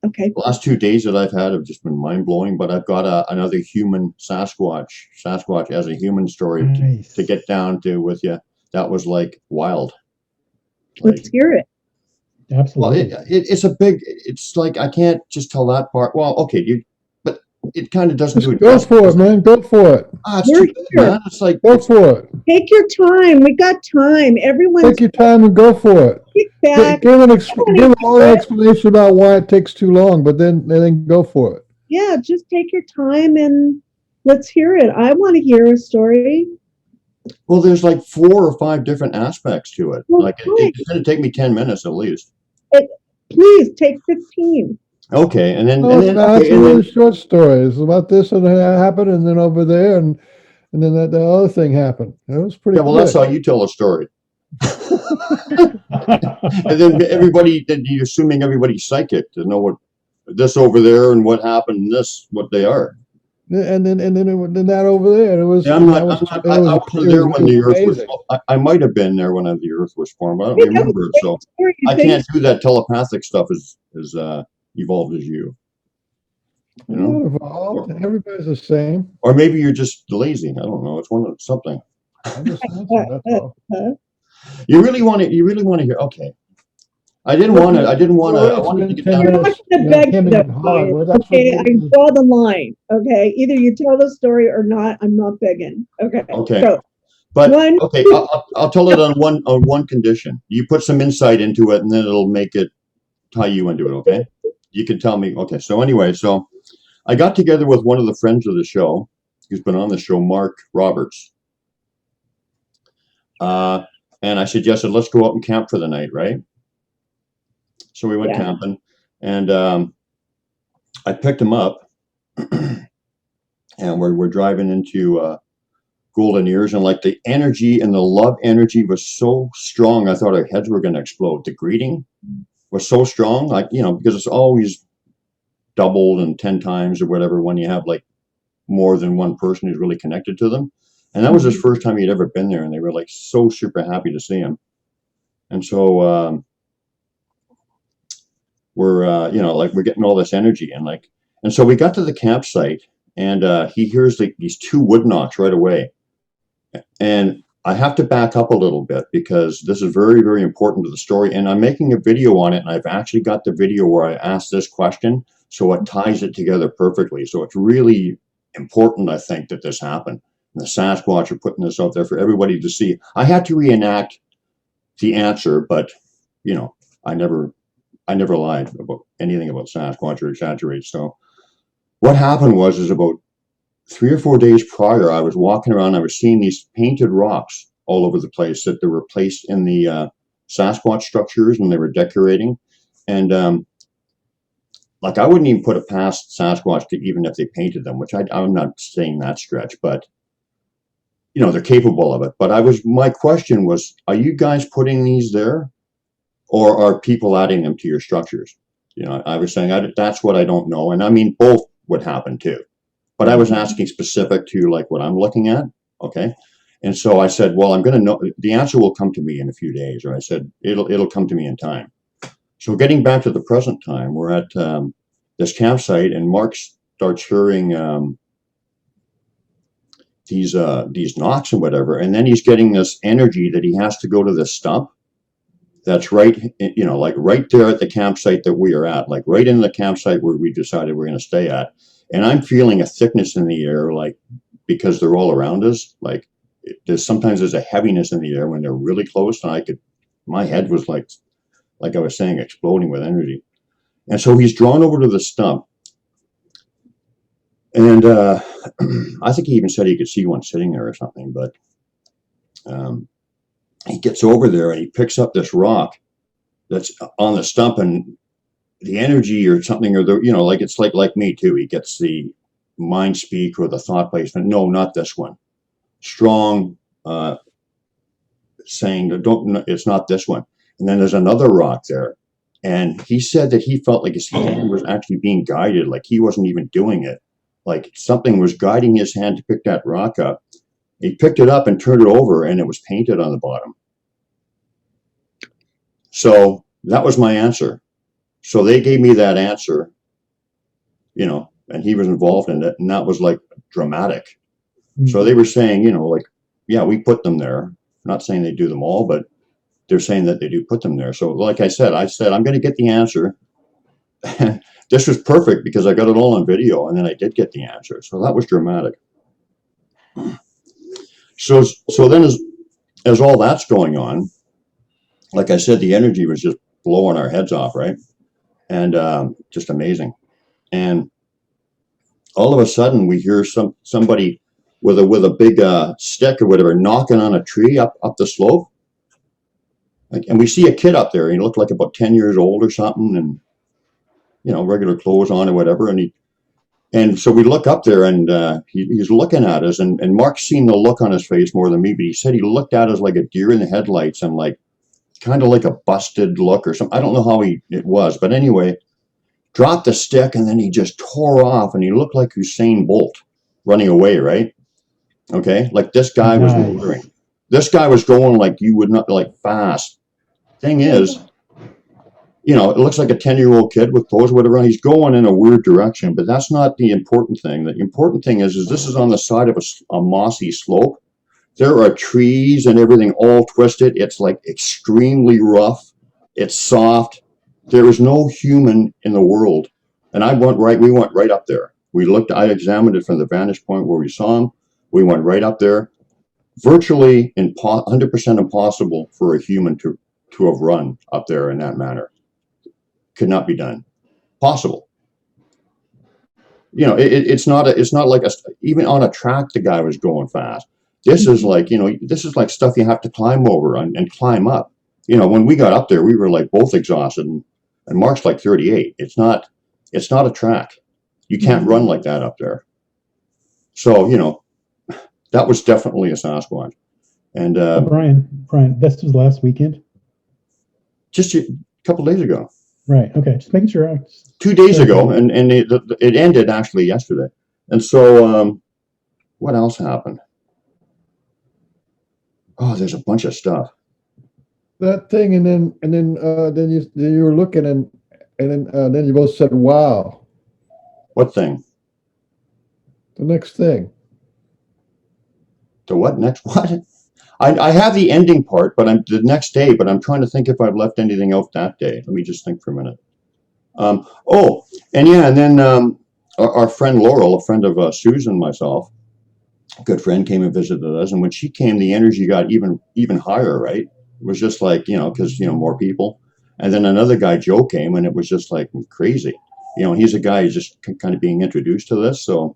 okay. The last 2 days that I've had have just been mind blowing, but I've got another human Sasquatch as a human story to get down to with you. That was like wild. Let's hear it. Absolutely. Well, it's like, I can't just tell that part. Well, okay, but it kind of doesn't do it. Go for it, man. Go for it. It's too bad, man. It's like, go for it. Take your time. We got time. Everyone, take your time and go for it. Kick back. Give a long explanation about why it takes too long, but then go for it. Yeah, just take your time and let's hear it. I want to hear a story. Well, there's like 4 or 5 different aspects to it. Well, like it's going to take me 10 minutes at least. Please take 15. Okay, and then it's a really short story. It's about this and that happened, and then over there, and then the other thing happened. It was pretty. Yeah, well, that's how you tell a story. And then you're assuming everybody's psychic to know what this over there and what happened and this, what they are. And then that over there, and it was. Yeah, and I wasn't there when the Earth was. I might have been there when the Earth was formed. I don't remember it, so I can't do that telepathic stuff as evolved as you. You know, Not evolved. Everybody's the same. or maybe you're just lazy. I don't know. It's one of something. I'm just listening, that's all. You really want to. You really want to hear. Okay. I didn't want to. I wanted to get down. You're not going to beg me, okay, I draw the line. Okay, either you tell the story or not. I'm not begging. Okay. Okay. So, but okay, I'll tell it on one condition. You put some insight into it, and then it'll make it tie you into it. Okay. You can tell me. Okay. So anyway, so I got together with one of the friends of the show, who's been on the show, Mark Roberts. And I suggested, let's go out and camp for the night, right? So we went camping, and I picked him up, and we're driving into Golden Ears, and like the energy and the love energy was so strong, I thought our heads were going to explode. The greeting was so strong, like, you know, because it's always doubled and 10 times or whatever when you have like more than one person who's really connected to them. And that was his first time he'd ever been there, and they were like so super happy to see him. And so we're you know, like we're getting all this energy, and so we got to the campsite, and he hears these two wood knocks right away. And I have to back up a little bit because this is very, very important to the story, and I'm making a video on it, and I've actually got the video where I asked this question, so it ties it together perfectly. So it's really important, I think, that this happened. And the Sasquatch are putting this out there for everybody to see. I had to reenact the answer, but you know, I never lied about anything about Sasquatch or exaggerate. So what happened was about 3 or 4 days prior, I was walking around, I was seeing these painted rocks all over the place that they were placed in the Sasquatch structures, and they were decorating. And like, I wouldn't even put it past Sasquatch to, even if they painted them, which I'm not saying that stretch, but you know, they're capable of it. But my question was, are you guys putting these there, or are people adding them to your structures? You know, I was saying that's what I don't know. And I mean, both would happen too. But I was asking specific to like what I'm looking at. Okay. And so I said, well, I'm going to know, the answer will come to me in a few days. Or I said, it'll come to me in time. So getting back to the present time, we're at this campsite, and Mark starts hearing these knocks and whatever. And then he's getting this energy that he has to go to this stump that's right, you know, like right there at the campsite that we are at, like right in the campsite where we decided we're going to stay at. And I'm feeling a thickness in the air, like, because they're all around us. Like, sometimes there's a heaviness in the air when they're really close, and my head was like I was saying, exploding with energy. And so he's drawn over to the stump, and I think he even said he could see one sitting there or something. But he gets over there and he picks up this rock that's on the stump, and the energy or something, or the, you know, like, it's like me too. He gets the mind speak or the thought placement. No, not this one. Strong saying, it's not this one. And then there's another rock there. And he said that he felt like his hand was actually being guided, like he wasn't even doing it. Like something was guiding his hand to pick that rock up. He picked it up and turned it over, and it was painted on the bottom. So that was my answer. So they gave me that answer, you know, and he was involved in it, and that was like dramatic. So they were saying, you know, like, yeah, we put them there. I'm not saying they do them all, but they're saying that they do put them there. So like I said, I'm going to get the answer. This was perfect because I got it all on video, and then I did get the answer. So that was dramatic. So then as all that's going on, like I said, the energy was just blowing our heads off, right? And just amazing. And all of a sudden we hear somebody with a big stick or whatever knocking on a tree up the slope. And we see a kid up there. He looked like about 10 years old or something, and you know, regular clothes on or whatever. And so we look up there, and he's looking at us, and Mark's seen the look on his face more than me, but he said he looked at us like a deer in the headlights, and like kind of like a busted look or something. I don't know how it was, but anyway, dropped the stick, and then he just tore off, and he looked like Usain Bolt. running away, right? Okay, like this guy was Nice. motoring. This guy was going like you would not, like fast. Thing is, you know, it looks like a 10-year-old kid with clothes, whatever. He's going in a weird direction, but that's not the important thing. The important thing is this is on the side of a mossy slope. There are trees and everything all twisted. It's like extremely rough. It's soft. There is no human in the world. And we went right up there. I examined it from the vantage point where we saw him. We went right up there. Virtually 100% impossible for a human to have run up there in that manner. Could not be done. Possible. You know, it's not like even on a track the guy was going fast. This is like, you know, this is like stuff you have to climb over and climb up. You know, when we got up there, we were like both exhausted, and Mark's like 38. It's not a track. You can't run like that up there. So, you know, that was definitely a Sasquatch. And Brian, this was last weekend? Just a couple days ago. Right. Okay. Just making sure. 2 days ago, and it ended actually yesterday. And so, what else happened? Oh, there's a bunch of stuff. That thing, and then you were looking, and then you both said, "Wow." What thing? The next thing. The what next? What? I have the ending part, but I'm the next day. But I'm trying to think if I've left anything out that day. Let me just think for a minute. Oh, and yeah, and then our friend Laurel, a friend of Susan and myself, a good friend, came and visited us. And when she came, the energy got even higher. Right? It was just like, you know, because, you know, more people. And then another guy, Joe, came, and it was just like crazy. You know, he's a guy who's just kind of being introduced to this. So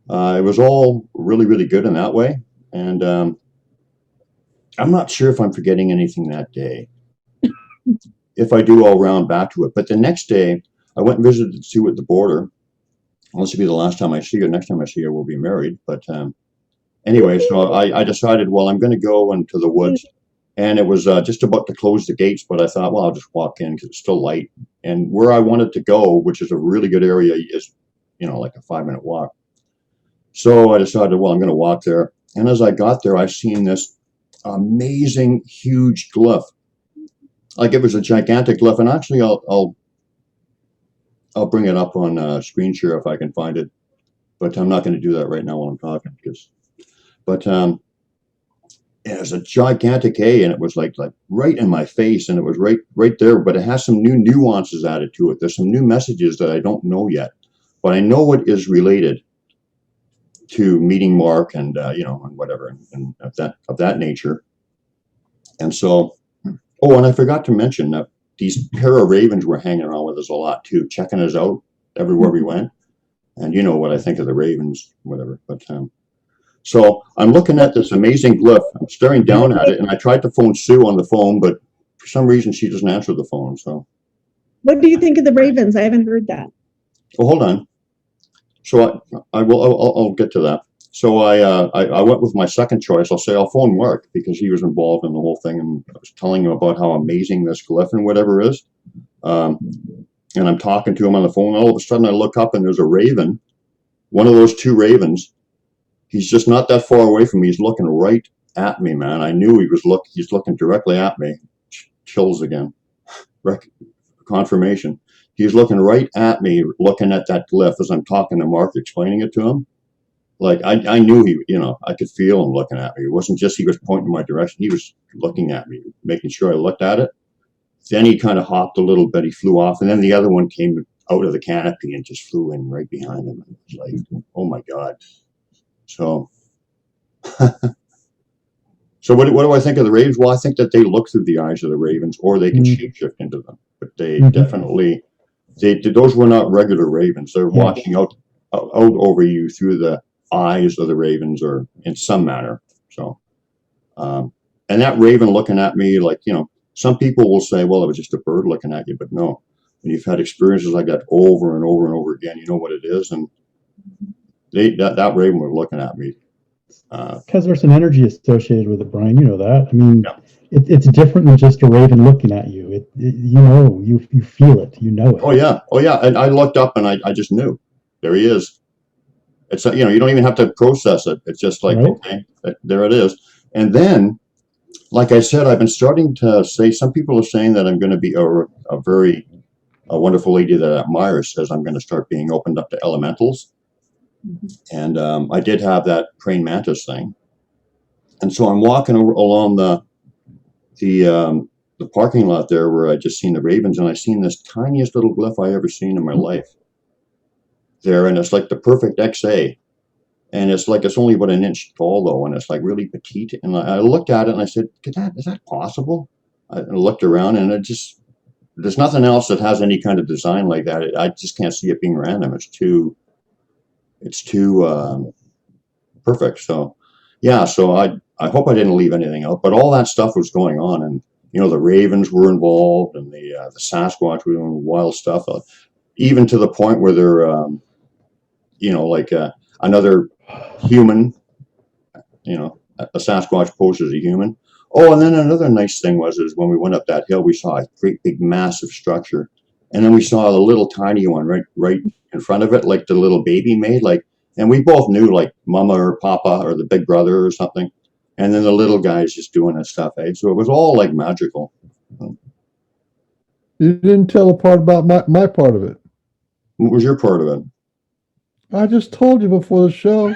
it was all really, really good in that way. And I'm not sure if I'm forgetting anything that day. If I do, I'll round back to it. But the next day, I went and visited Sue at the border. Well, this will be the last time I see her. Next time I see her, we'll be married. But anyway, so I decided, well, I'm going to go into the woods. And it was just about to close the gates, but I thought, well, I'll just walk in because it's still light. And where I wanted to go, which is a really good area, is, you know, like a 5-minute walk. So I decided, well, I'm going to walk there. And as I got there, I seen this amazing, huge glyph. Like it was a gigantic glyph. And actually, I'll bring it up on screen share if I can find it. But I'm not going to do that right now while I'm talking. It was a gigantic A, and it was like right in my face, and it was right there. But it has some new nuances added to it. There's some new messages that I don't know yet, but I know it is related to meeting Mark and you know, and whatever, and of that nature. And so, oh, and I forgot to mention that these pair of ravens were hanging around with us a lot too, checking us out everywhere we went. And you know what I think of the ravens, whatever. But so I'm looking at this amazing glyph. I'm staring down at it, and I tried to phone Sue on the phone, but for some reason she doesn't answer the phone. So, what do you think of the ravens? I haven't heard that. Oh, hold on. So I'll get to that. So I went with my second choice. I'll phone Mark because he was involved in the whole thing, and I was telling him about how amazing this glyph and whatever is. And I'm talking to him on the phone. All of a sudden, I look up and there's a raven, one of those two ravens. He's just not that far away from me. He's looking right at me, man. I knew he's looking directly at me. Chills again. Confirmation. He's looking right at me, looking at that glyph as I'm talking to Mark, explaining it to him. Like I knew he, you know, I could feel him looking at me. It wasn't just he was pointing my direction. He was looking at me, making sure I looked at it. Then he kind of hopped a little bit. He flew off, and then the other one came out of the canopy and just flew in right behind him. It was like, oh my God. So, what do I think of the ravens? Well, I think that they look through the eyes of the ravens, or they can shapeshift into them. But they definitely, those were not regular ravens. They're watching out over you through the eyes of the ravens, or in some manner. So, and that raven looking at me, like, you know, some people will say, well, it was just a bird looking at you, but no. When you've had experiences like that over and over and over again, you know what it is, and that raven was looking at me. Because there's an energy associated with it, Brian. You know that. I mean, it's different than just a raven looking at you. You know, you feel it. You know it. Oh yeah. And I looked up and I just knew. There he is. It's you know, you don't even have to process it. It's just like, Right. okay, there it is. And then, like I said, I've been starting to say, some people are saying that I'm going to be a wonderful lady that I admire says I'm going to start being opened up to elementals. And I did have that praying mantis thing. And so I'm walking along the parking lot there where I just seen the ravens, and I seen this tiniest little glyph I ever seen in my life there, and it's like the perfect XA, and it's like it's only about an inch tall though, and it's like really petite. And I looked at it and I said, is that possible? I looked around, and there's nothing else that has any kind of design like that. I just can't see it being random. It's too perfect. So yeah, so I hope I didn't leave anything out, but all that stuff was going on, and you know, the ravens were involved, and the Sasquatch were doing wild stuff, even to the point where they're you know, like another human, you know, a Sasquatch posed as a human. Oh, and then another nice thing is when we went up that hill, we saw a great big massive structure, and then we saw a little tiny one right in front of it, like the little baby made, like, and we both knew like Mama or Papa or the big brother or something, and then the little guy's just doing his stuff, eh? So it was all like magical. You didn't tell a part about my part of it. What was your part of it? I just told you before the show.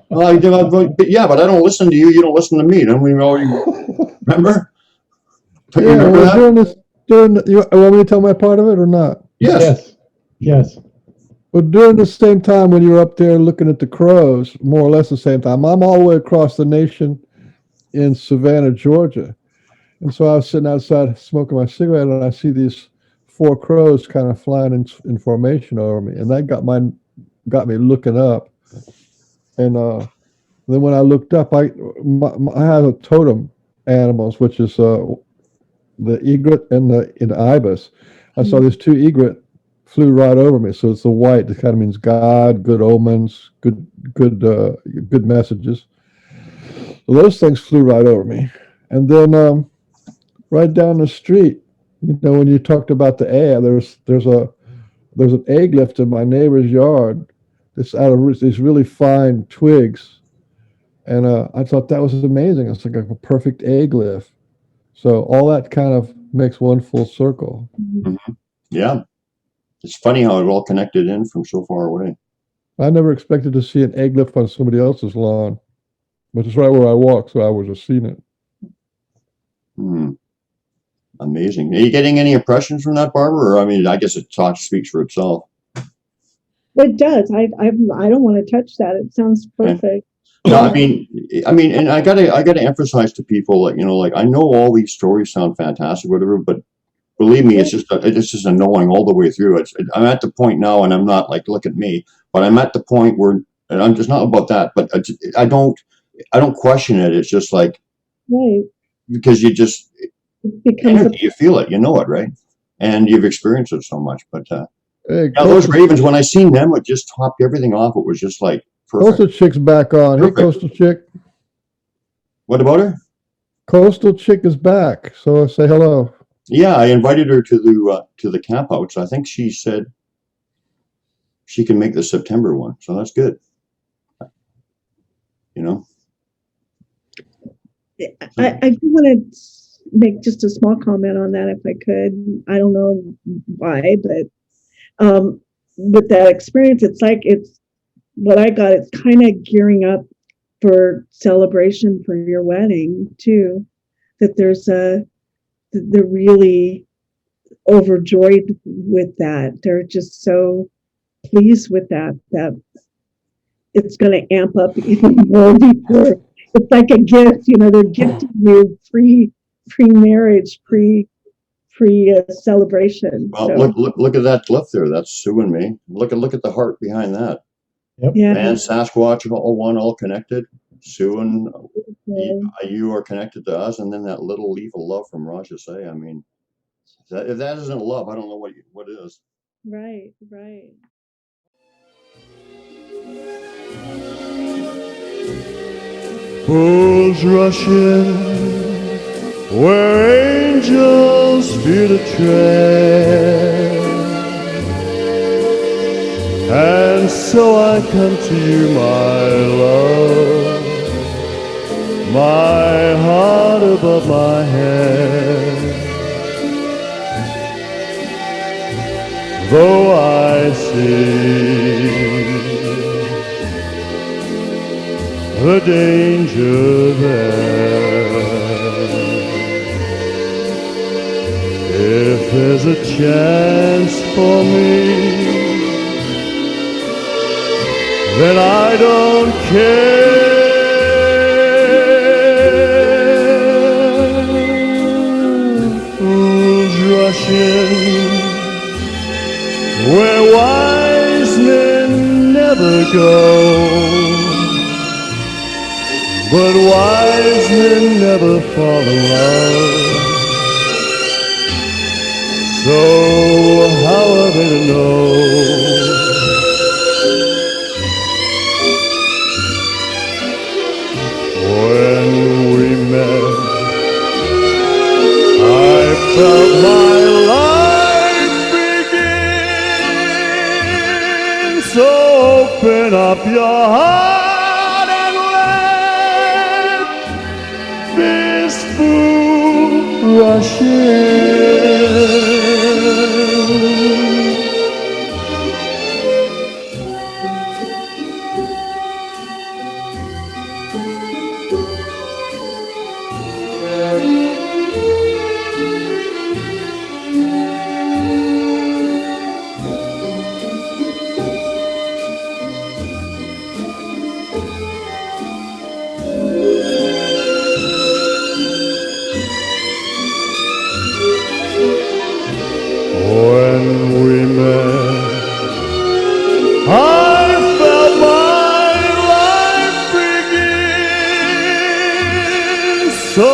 Well, I did, but yeah, but I don't listen to you. You don't listen to me. Don't we all remember? Don't you Yeah, remember that? you want me to tell my part of it or not? Yes. Yes. Well, during the same time when you were up there looking at the crows, more or less the same time, I'm all the way across the nation in Savannah, Georgia. And so I was sitting outside smoking my cigarette, and I see these 4 crows kind of flying in formation over me. And that got me looking up. And then when I looked up, I have a totem animals, which is the egret and the ibis. I saw these 2 egret flew right over me. So it's the white that kind of means God, good omens, good messages. So those things flew right over me. And then right down the street, you know, when you talked about the egg, there's an egg lift in my neighbor's yard that's out of these really fine twigs. And I thought that was amazing. It's like a perfect egg lift. So all that kind of makes one full circle. Mm-hmm. Yeah. It's funny how it all connected in from so far away. I never expected to see an egg lift on somebody else's lawn, but it's right where I walk, so I was just seeing it. Amazing. Are you getting any impressions from that, Barbara? Or I mean, I guess it speaks for itself. It does. I don't want to touch that. It sounds perfect. No, I mean, and I gotta emphasize to people, like, you know, like, I know all these stories sound fantastic, whatever, but believe me, it's just annoying all the way through. I'm at the point now, and I'm not like, look at me, but I'm at the point where, and I'm just not about that, but I don't question it. It's just like, Right. because you just, you feel it, you know it, right? And you've experienced it so much. But Hey, yeah, those ravens, when I seen them, it just topped everything off. It was just like perfect. Coastal Chick's back on. Perfect. Hey, Coastal Chick. What about her? Coastal Chick is back. So say hello. Yeah, I invited her to the camp out. So I think she said she can make the September one. So that's good. You know. I do want to make just a small comment on that, if I could. I don't know why, but with that experience, it's what I got. It's kind of gearing up for celebration for your wedding too. That they're really overjoyed with that. They're just so pleased with that it's going to amp up even more before. It's like a gift, you know. They're gifting you pre-marriage, celebration. Well, So, look at that glyph there. That's Sue and me. Look at the heart behind that. Yep. yeah, And Sasquatch, all connected. Sue and you are connected to us, and then that little leaf of love from Raja Say. I mean, if that isn't love, I don't know what is. right. Who's rushing where angels fear to tread, and so I come to you, my love, my heart above my head. Though I see the danger there, if there's a chance for me, then I don't care. Fools rush in where wise men never go, but wise men never fall in love. So how are they to know? When we met, I felt my life begin. So open up your heart and let this fool rush in. When we met, I felt my life begin. So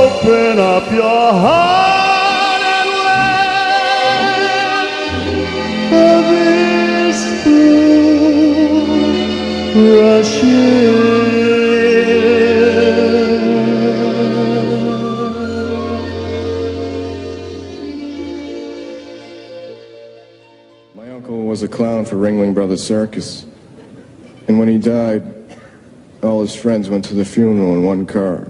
open up your heart and let this fool rush in. My uncle was a clown for Ringling Brothers Circus, and when he died, all his friends went to the funeral in one car.